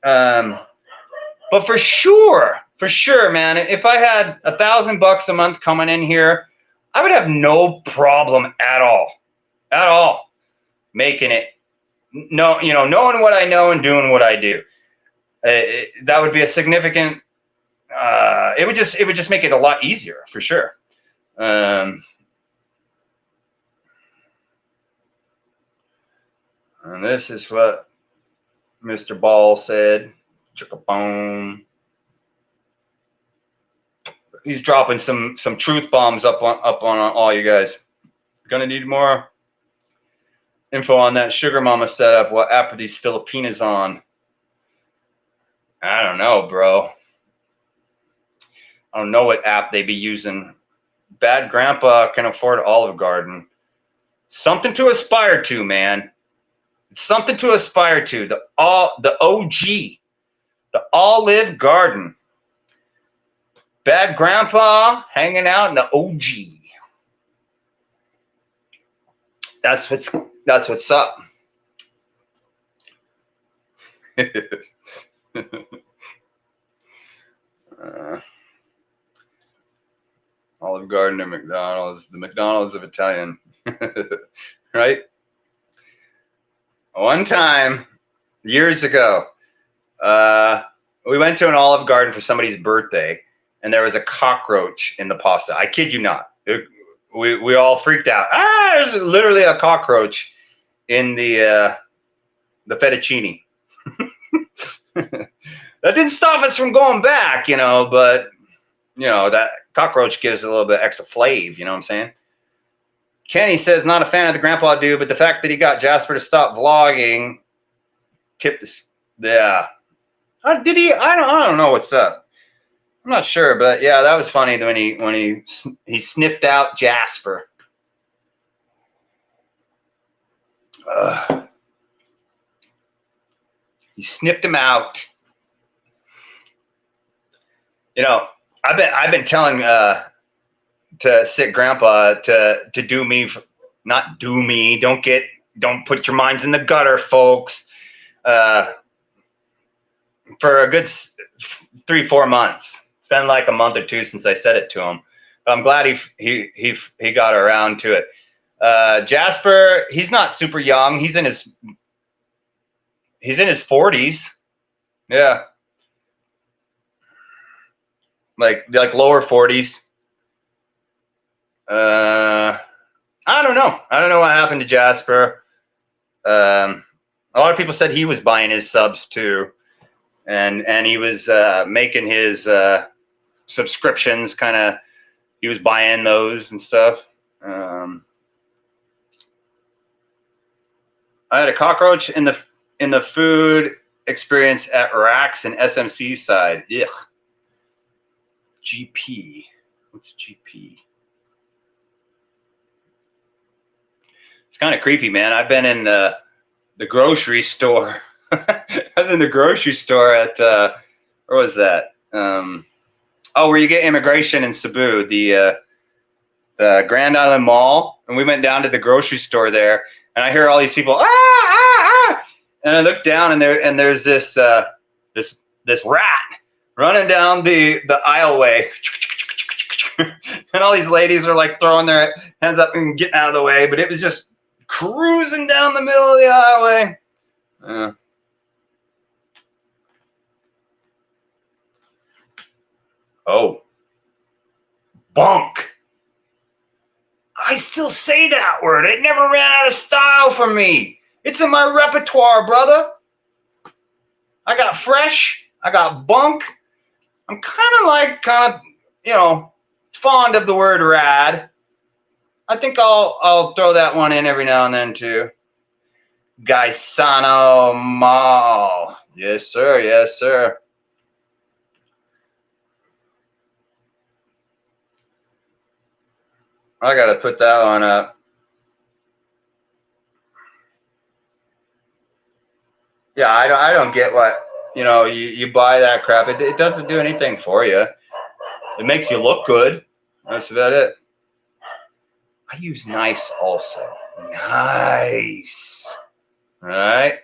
But for sure, man, if I had $1,000 a month coming in here, I would have no problem at all making it. No, you know, knowing what I know and doing what I do. That would be a significant. It would just make it a lot easier for sure. And this is what Mr. Ball said. Chicka-boom. He's dropping some truth bombs up on all you guys. Gonna need more info on that Sugar Mama setup. What app are these Filipinas on? I don't know, bro. I don't know what app they be using. Bad Grandpa can afford Olive Garden. Something to aspire to, man. It's something to aspire to. The OG, the Olive Garden. Bad Grandpa hanging out in the OG. That's what's up. Olive Garden and McDonald's. The McDonald's of Italian. Right? One time, years ago, we went to an Olive Garden for somebody's birthday, and there was a cockroach in the pasta. I kid you not. We all freaked out. There's literally a cockroach in the fettuccine. That didn't stop us from going back, but that cockroach gives a little bit extra flavor, you know what I'm saying? Kenny says, not a fan of the grandpa dude, but the fact that he got Jasper to stop vlogging tipped us. Yeah. Did he? I don't know what's up. I'm not sure, but yeah, that was funny when he sniffed out Jasper. He sniffed him out. I've been telling to sick grandpa to do me, not do me. Don't put your minds in the gutter, folks. For a good 3-4 months. It's been like a month or two since I said it to him. But I'm glad he got around to it. Jasper, he's not super young. He's in his 40s. Yeah. Like lower 40s. I don't know. I don't know what happened to Jasper. A lot of people said he was buying his subs too, and he was making his subscriptions. Kind of, he was buying those and stuff. I had a cockroach in the food experience at Racks and SMC side. Ugh. GP. What's GP? It's kind of creepy, man. I've been in the grocery store. I was in the grocery store at where was that? Where you get immigration in Cebu, the Grand Island Mall, and we went down to the grocery store there, and I hear all these people and I look down, and there's this rat running down the aisleway. And all these ladies are like throwing their hands up and getting out of the way, but it was just cruising down the middle of the highway. Oh, bunk. I still say that word. It never ran out of style for me. It's in my repertoire, brother. I got fresh. I got bunk. I'm kind of, fond of the word rad. I think I'll throw that one in every now and then too. Gaisano Mall. Yes, sir. Yes, sir. I gotta put that one up. Yeah, I don't get what you buy that crap. It doesn't do anything for you. It makes you look good. That's about it. I use nice also. Nice. All right.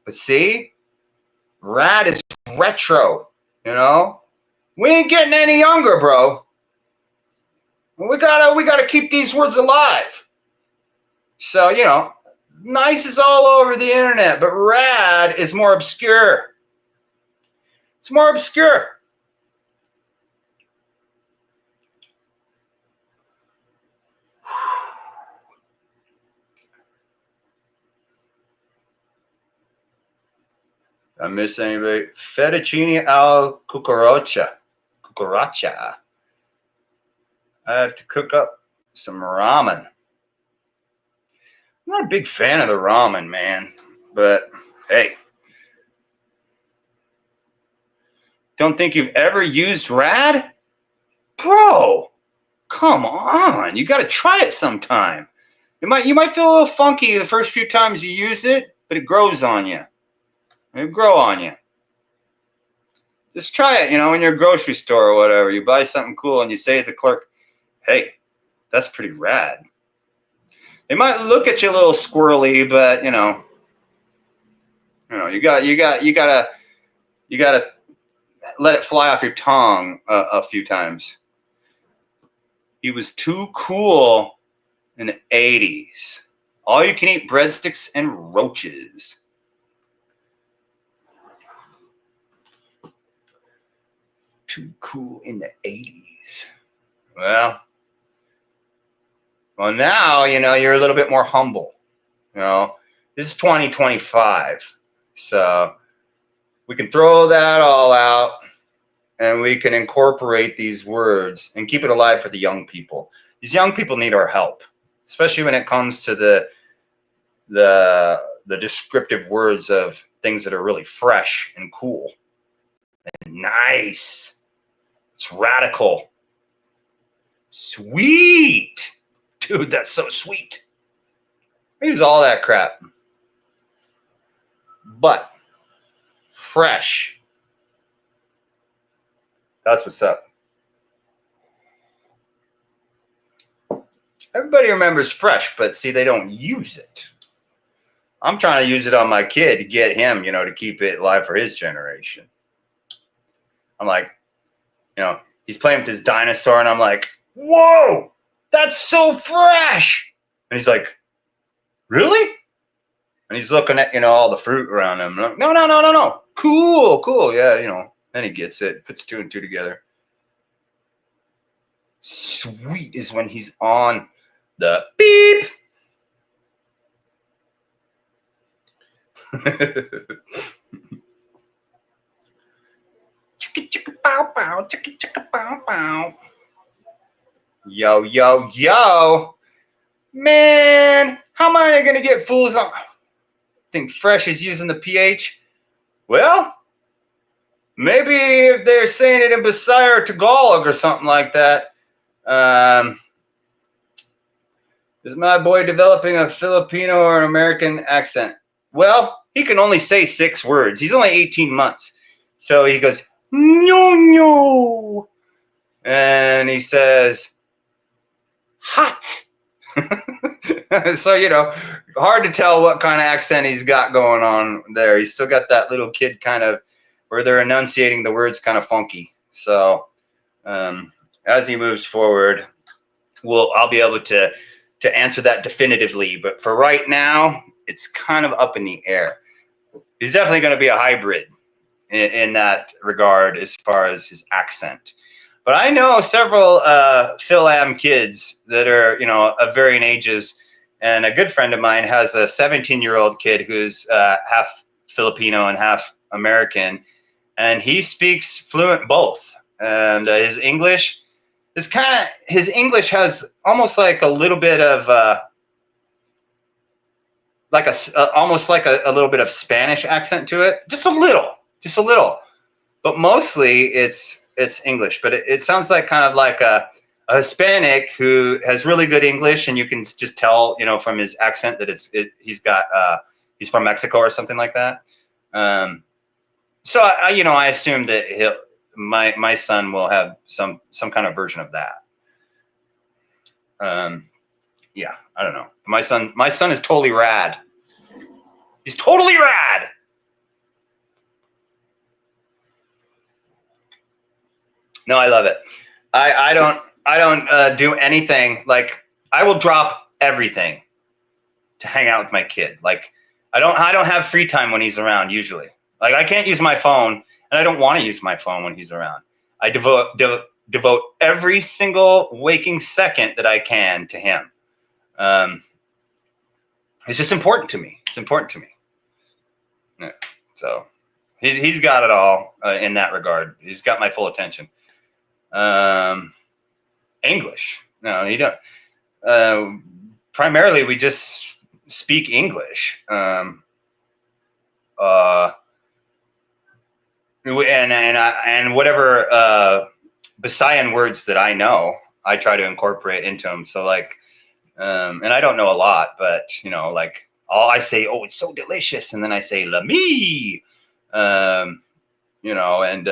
But see, rad is retro. We ain't getting any younger, bro. We gotta keep these words alive. So nice is all over the internet, but rad is more obscure. It's more obscure. Did I miss anybody? Fettuccine al cucaracha. Cucaracha. I have to cook up some ramen. I'm not a big fan of the ramen, man. But hey, don't think you've ever used Rad? Bro, come on. You got to try it sometime. You might feel a little funky the first few times you use it, but it grows on you. It'll grow on you. Just try it, in your grocery store or whatever. You buy something cool and you say to the clerk, hey, that's pretty rad. They might look at you a little squirrely, but you gotta let it fly off your tongue a few times. He was too cool in the 80s. All you can eat breadsticks and roaches. Too cool in the 80s. Well, now, you're a little bit more humble. This is 2025. So we can throw that all out and we can incorporate these words and keep it alive for the young people. These young people need our help, especially when it comes to the descriptive words of things that are really fresh and cool and nice. It's radical. Sweet. Dude, that's so sweet. I use all that crap. But fresh. That's what's up. Everybody remembers fresh, but see, they don't use it. I'm trying to use it on my kid to get him, to keep it alive for his generation. I'm like, he's playing with his dinosaur, and I'm like, whoa, that's so fresh. And he's like, really? And he's looking at, all the fruit around him. Like, no. Cool. Yeah, then he gets it, puts two and two together. Sweet is when he's on the beep. Chicka chicka bow bow, chicka chicka bow bow. Yo. Man, how am I gonna get fools on? Think fresh is using the PH? Well, maybe if they're saying it in Bisaya or Tagalog or something like that. Is my boy developing a Filipino or an American accent? Well, he can only say 6 words. He's only 18 months. So he goes, no. And he says, hot. So, hard to tell what kind of accent he's got going on there. He's still got that little kid kind of, where they're enunciating the words kind of funky. So as he moves forward, I'll be able to answer that definitively. But for right now, it's kind of up in the air. He's definitely going to be a hybrid in that regard as far as his accent. But I know several Phil-Am kids that are, of varying ages. And a good friend of mine has a 17-year-old kid who's half Filipino and half American. And he speaks fluent both. And his English has almost like a little bit of almost like a little bit of Spanish accent to it. Just a little. But mostly it's English. But it sounds like kind of like a Hispanic who has really good English, and you can just tell, from his accent that he's from Mexico or something like that. So I assume that my son will have some kind of version of that. Yeah, I don't know. My son is totally rad. He's totally rad. No, I love it. I don't do anything. Like, I will drop everything to hang out with my kid. Like, I don't have free time when he's around usually. Like, I can't use my phone, and I don't want to use my phone when he's around. I devote every single waking second that I can to him. It's just important to me. It's important to me. Yeah, so He's got it all in that regard. He's got my full attention. English. No, he don't. Primarily, we just speak English. And whatever Visayan words that I know, I try to incorporate into them. So like, and I don't know a lot, but you know, like all I say, oh, it's so delicious, and then I say la me, you know, and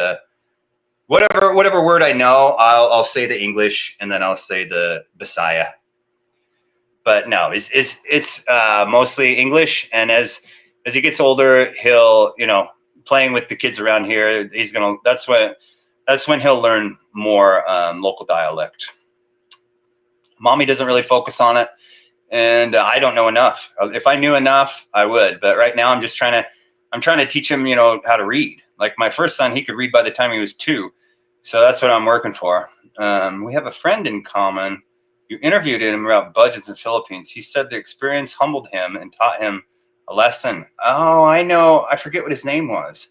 whatever word I know, I'll say the English, and then I'll say the Visaya. But no, it's mostly English, and as he gets older, he'll, you know, playing with the kids around here, that's when he'll learn more local dialect. Mommy doesn't really focus on it, and I don't know enough. If I knew enough, I would. But right now, I'm trying to teach him, you know, how to read. Like my first son, he could read by the time he was 2, so that's what I'm working for. We have a friend in common. You interviewed him about budgets in the Philippines. He said the experience humbled him and taught him a lesson. Oh, I know. I forget what his name was.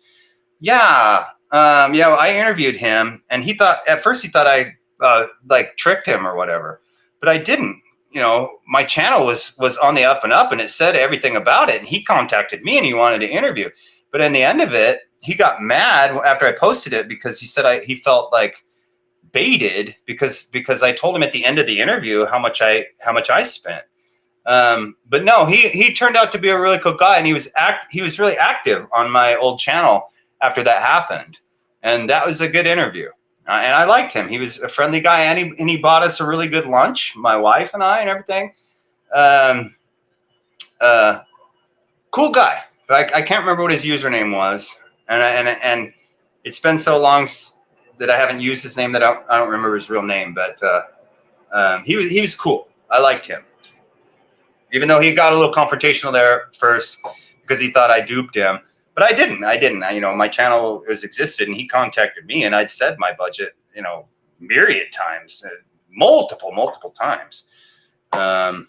Yeah. Yeah, I interviewed him, and at first he thought I like tricked him or whatever, but I didn't. You know, my channel was on the up and up, and it said everything about it, and he contacted me and he wanted to interview. But in the end of it, he got mad after I posted it because he said he felt like baited because I told him at the end of the interview how much I spent. But no, he turned out to be a really cool guy, and he was really active on my old channel after that happened, and that was a good interview. And I liked him. He was a friendly guy, and he bought us a really good lunch, my wife and I, and everything. Cool guy. I can't remember what his username was, and it's been so long that I haven't used his name that I don't remember his real name. But he was cool. I liked him, even though he got a little confrontational there first because he thought I duped him. But I didn't. You know, my channel existed, and he contacted me, and I'd said my budget, you know, myriad times, multiple times. But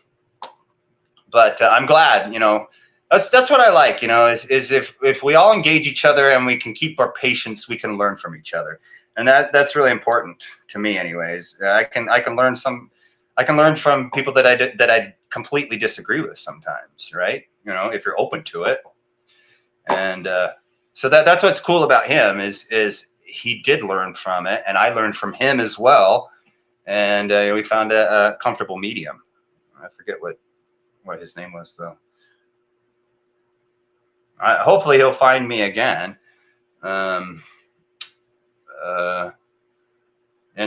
I'm glad, you know, that's what I like, you know, is if we all engage each other and we can keep our patience, we can learn from each other, and that's really important to me, anyways. I can learn from people that I completely disagree with sometimes, right? You know, if you're open to it. And so that's what's cool about him is he did learn from it, and I learned from him as well, and we found a comfortable medium. I forget what his name was though. Hopefully he'll find me again, and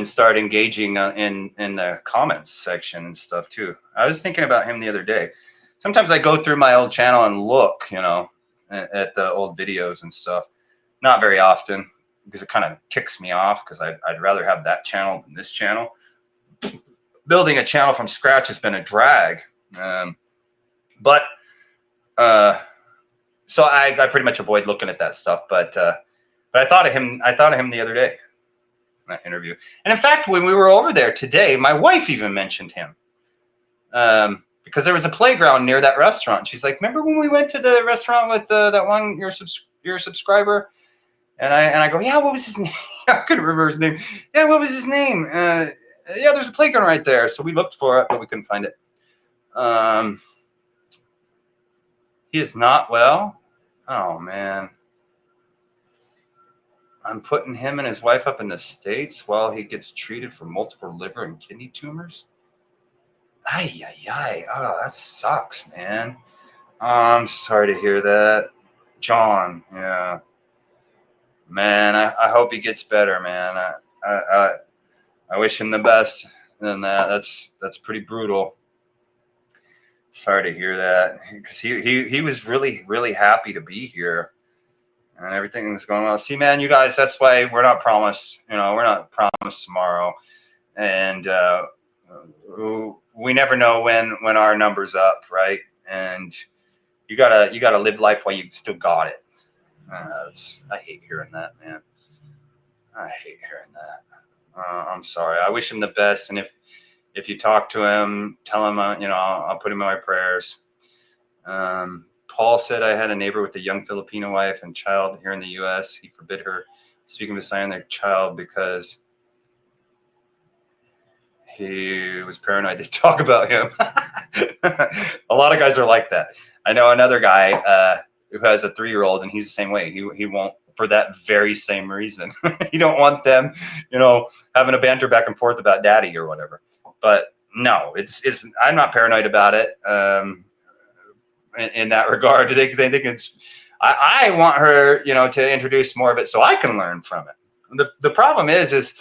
start engaging in the comments section and stuff too. I was thinking about him the other day. Sometimes I go through my old channel and look, you know, at the old videos and stuff. Not very often, because it kind of ticks me off, because I'd rather have that channel than this channel. Building a channel from scratch has been a drag, but so I pretty much avoid looking at that stuff. But I thought of him the other day in that interview. And in fact, when we were over there today, my wife even mentioned him. Because there was a playground near that restaurant. She's like, remember when we went to the restaurant with that one, your subscriber? And I go, yeah, what was his name? I couldn't remember his name. Yeah, what was his name? Yeah, there's a playground right there. So we looked for it, but we couldn't find it. He is not well. Oh, man. I'm putting him and his wife up in the States while he gets treated for multiple liver and kidney tumors. Ay. Oh, that sucks, man. I'm sorry to hear that. John, yeah. Man, I hope he gets better, man. I wish him the best in that. That's pretty brutal. Sorry to hear that, because he was really happy to be here, and everything was going well. See, man, you guys, that's why we're not promised. You know, we're not promised tomorrow, and we never know when our number's up, right? And you gotta live life while you still got it. I hate hearing that, man. I hate hearing that. I'm sorry. I wish him the best, and if you talk to him, tell him, you know, I'll put him in my prayers. Paul said, I had a neighbor with a young Filipino wife and child here in the U.S. He forbid her speaking beside their child because he was paranoid they talk about him. A lot of guys are like that. I know another guy who has a 3-year-old, and he's the same way. He won't, for that very same reason. You don't want them, having a banter back and forth about daddy or whatever. But no, it's I'm not paranoid about it. In that regard, they think it's. I want her, to introduce more of it so I can learn from it. The problem is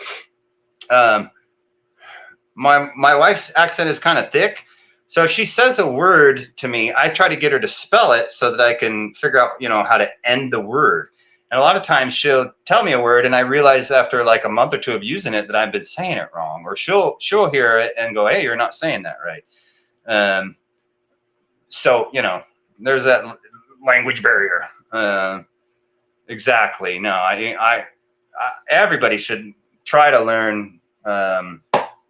my wife's accent is kind of thick. So if she says a word to me, I try to get her to spell it so that I can figure out, how to end the word. And a lot of times she'll tell me a word and I realize after like a month or two of using it that I've been saying it wrong, or she'll hear it and go, hey, you're not saying that right. So, there's that language barrier. Exactly. No, I everybody should try to learn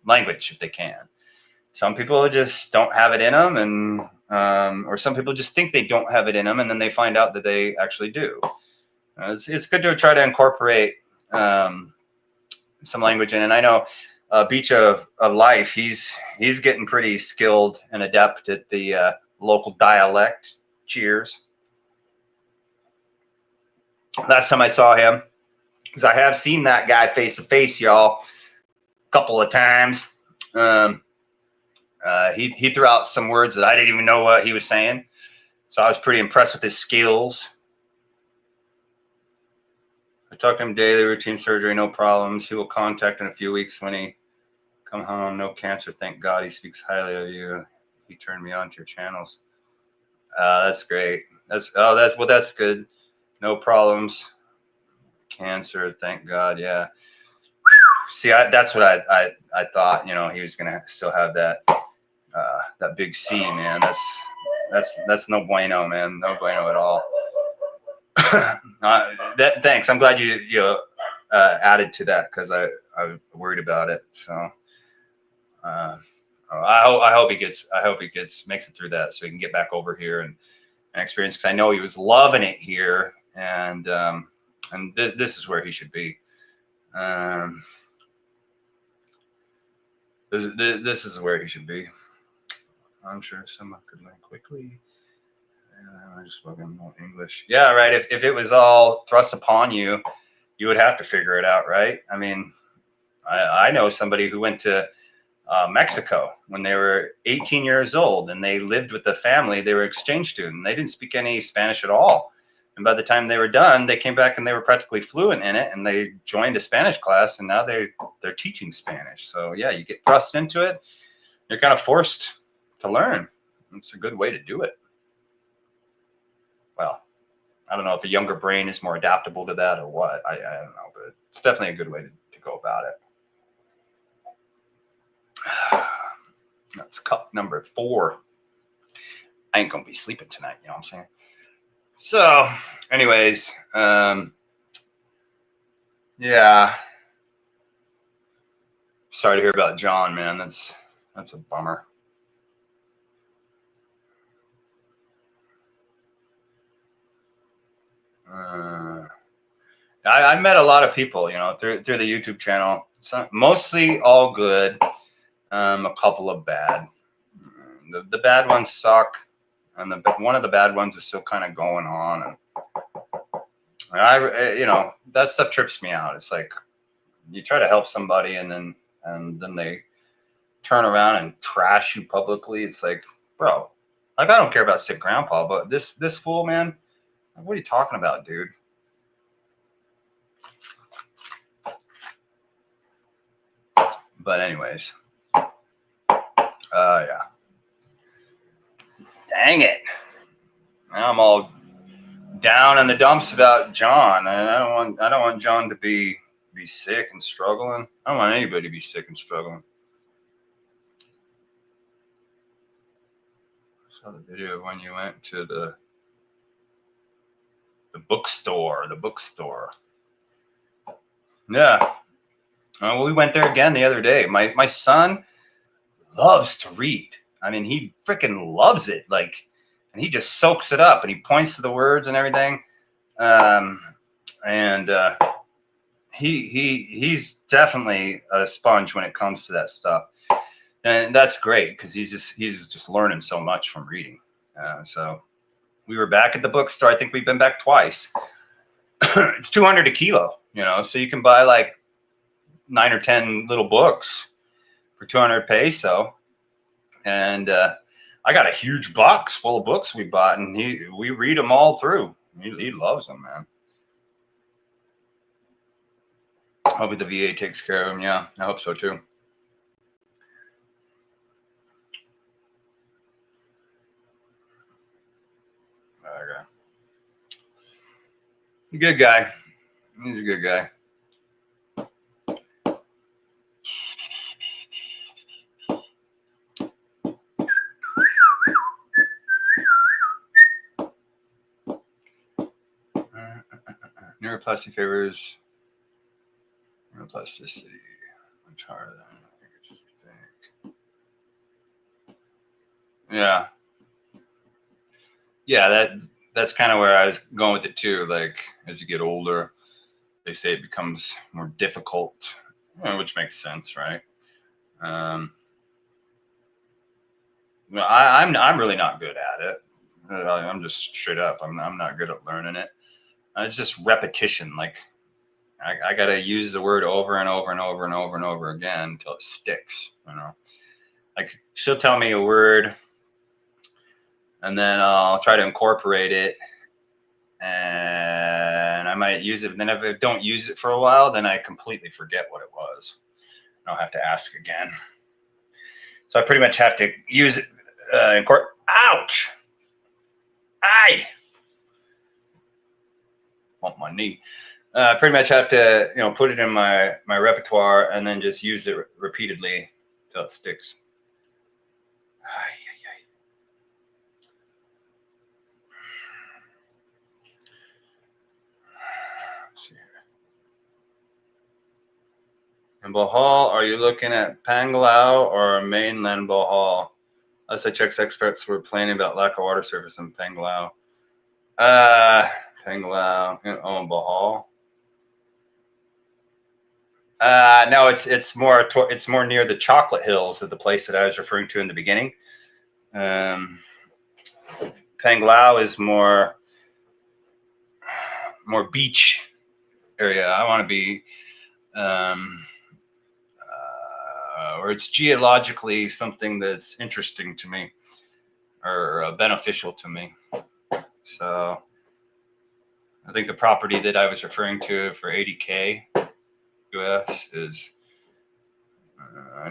language if they can. Some people just don't have it in them, and or some people just think they don't have it in them, and then they find out that they actually do. It's good to try to incorporate some language in. And I know Beach of Life, he's getting pretty skilled and adept at the local dialect. Cheers. Last time I saw him, because I have seen that guy face to face, y'all, a couple of times. He threw out some words that I didn't even know what he was saying. So I was pretty impressed with his skills. I talk to him daily, routine surgery, no problems. He will contact in a few weeks when he come home. No cancer, thank God. He speaks highly of you. He turned me on to your channels. That's great. That's good. No problems. Cancer, thank God. Yeah. See, that's what I thought. He was gonna still have that big C, man. That's no bueno, man. No bueno at all. Thanks. I'm glad you added to that because I was worried about it. So I hope he makes it through that so he can get back over here and experience. Because I know he was loving it here, and this is where he should be. This is where he should be. I'm sure someone could learn quickly. I just spoken more English. Yeah, right. If it was all thrust upon you, you would have to figure it out, right? I mean, I know somebody who went to Mexico when they were 18 years old, and they lived with the family. They were exchange students. They didn't speak any Spanish at all. And by the time they were done, they came back and they were practically fluent in it, and they joined a Spanish class, and now they're teaching Spanish. So yeah, you get thrust into it. You're kind of forced to learn. It's a good way to do it. Well, I don't know if a younger brain is more adaptable to that or what. I don't know, but it's definitely a good way to go about it. That's cup number 4. I ain't gonna be sleeping tonight, you know what I'm saying? So, anyways, yeah. Sorry to hear about John, man. That's a bummer. I met a lot of people, through the YouTube channel. Mostly all good. A couple of bad. The bad ones suck, and one of the bad ones is still kind of going on. And I that stuff trips me out. It's like you try to help somebody, and then they turn around and trash you publicly. It's like, bro, like I don't care about sick grandpa, but this fool, man, what are you talking about, dude? But anyways, yeah. Dang it! Now I'm all down in the dumps about John, and I don't want John to be sick and struggling. I don't want anybody to be sick and struggling. I saw the video of when you went to the bookstore. The bookstore. Yeah. Well, we went there again the other day. My son loves to read. I mean, he freaking loves it. Like, and he just soaks it up and he points to the words and everything. He's definitely a sponge when it comes to that stuff, and that's great because he's just learning so much from reading. So we were back at the bookstore. I think we've been back twice. It's $200 a kilo, so you can buy like 9 or 10 little books for 200 peso. And I got a huge box full of books we bought, and we read them all through. He loves them, man. Hopefully the VA takes care of him. Yeah, I hope so too. Okay. Good guy. He's a good guy. Neuroplasty favors neuroplasticity. Much harder than I think. Yeah. Yeah, that's kind of where I was going with it too. Like as you get older, they say it becomes more difficult, which makes sense, right? I'm really not good at it. I'm just straight up. I'm not good at learning it. It's just repetition. Like I gotta use the word over and over and over and over and over again until it sticks. Like she'll tell me a word, and then I'll try to incorporate it, and I might use it. But then if I don't use it for a while, then I completely forget what it was. I'll have to ask again. So I pretty much have to use it. Ouch! Aye! Bump my knee. Pretty much have to, put it in my repertoire and then just use it repeatedly till it sticks. Let's see here. In Bohol, are you looking at Panglao or mainland Bohol? SHX experts were complaining about lack of water service in Panglao. Panglao, in Bohol. No, it's more near the Chocolate Hills of the place that I was referring to in the beginning. Panglao is more beach area. I want to be or it's geologically something that's interesting to me or beneficial to me. So I think the property that I was referring to for 80K US is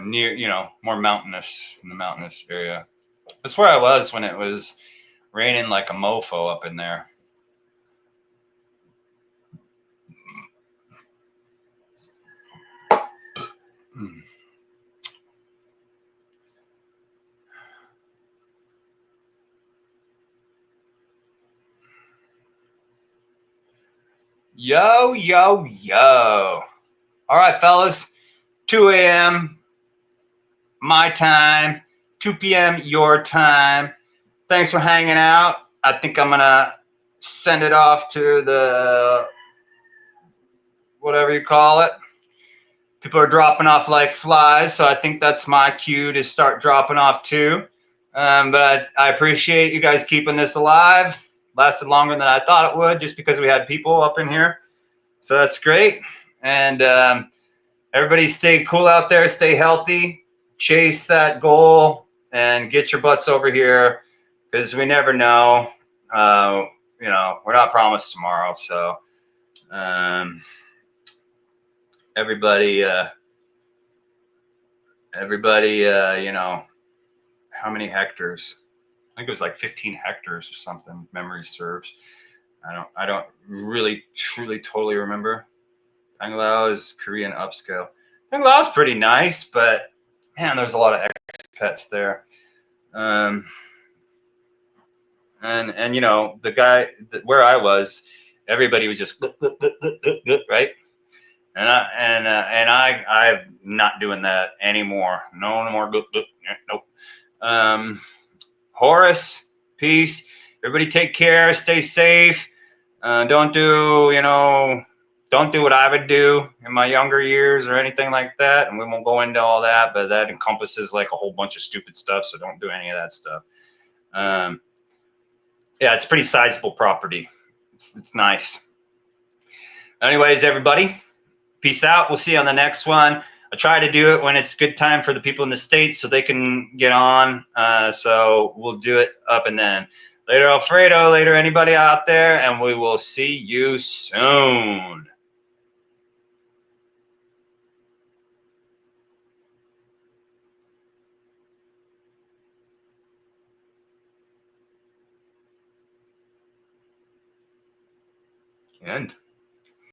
near, more mountainous, in the mountainous area. That's where I was when it was raining like a mofo up in there. Yo, yo, yo. All right, fellas. 2 a.m. my time, 2 p.m. your time. Thanks for hanging out. I think I'm going to send it off to the whatever you call it. People are dropping off like flies, so I think that's my cue to start dropping off too. But I appreciate you guys keeping this alive. Lasted longer than I thought it would just because we had people up in here. So that's great. And everybody stay cool out there. Stay healthy. Chase that goal and get your butts over here because we never know. We're not promised tomorrow. So everybody, how many hectares? I think it was like 15 hectares or something, memory serves. I don't really, truly, totally remember. Panglao is Korean upscale. Panglao is pretty nice, but man, there's a lot of expats there. And the guy where I was, everybody was just right. And I'm not doing that anymore. No more. Nope. Horace, peace. everybody take care, stay safe. Don't do, don't do what I would do in my younger years or anything like that. And we won't go into all that, but that encompasses like a whole bunch of stupid stuff. So don't do any of that stuff. Yeah, it's pretty sizable property. It's nice. Anyways, everybody, peace out. We'll see you on the next one. I try to do it when it's good time for the people in the States so they can get on. So we'll do it up and then. Later, Alfredo. Later, anybody out there. And we will see you soon. End.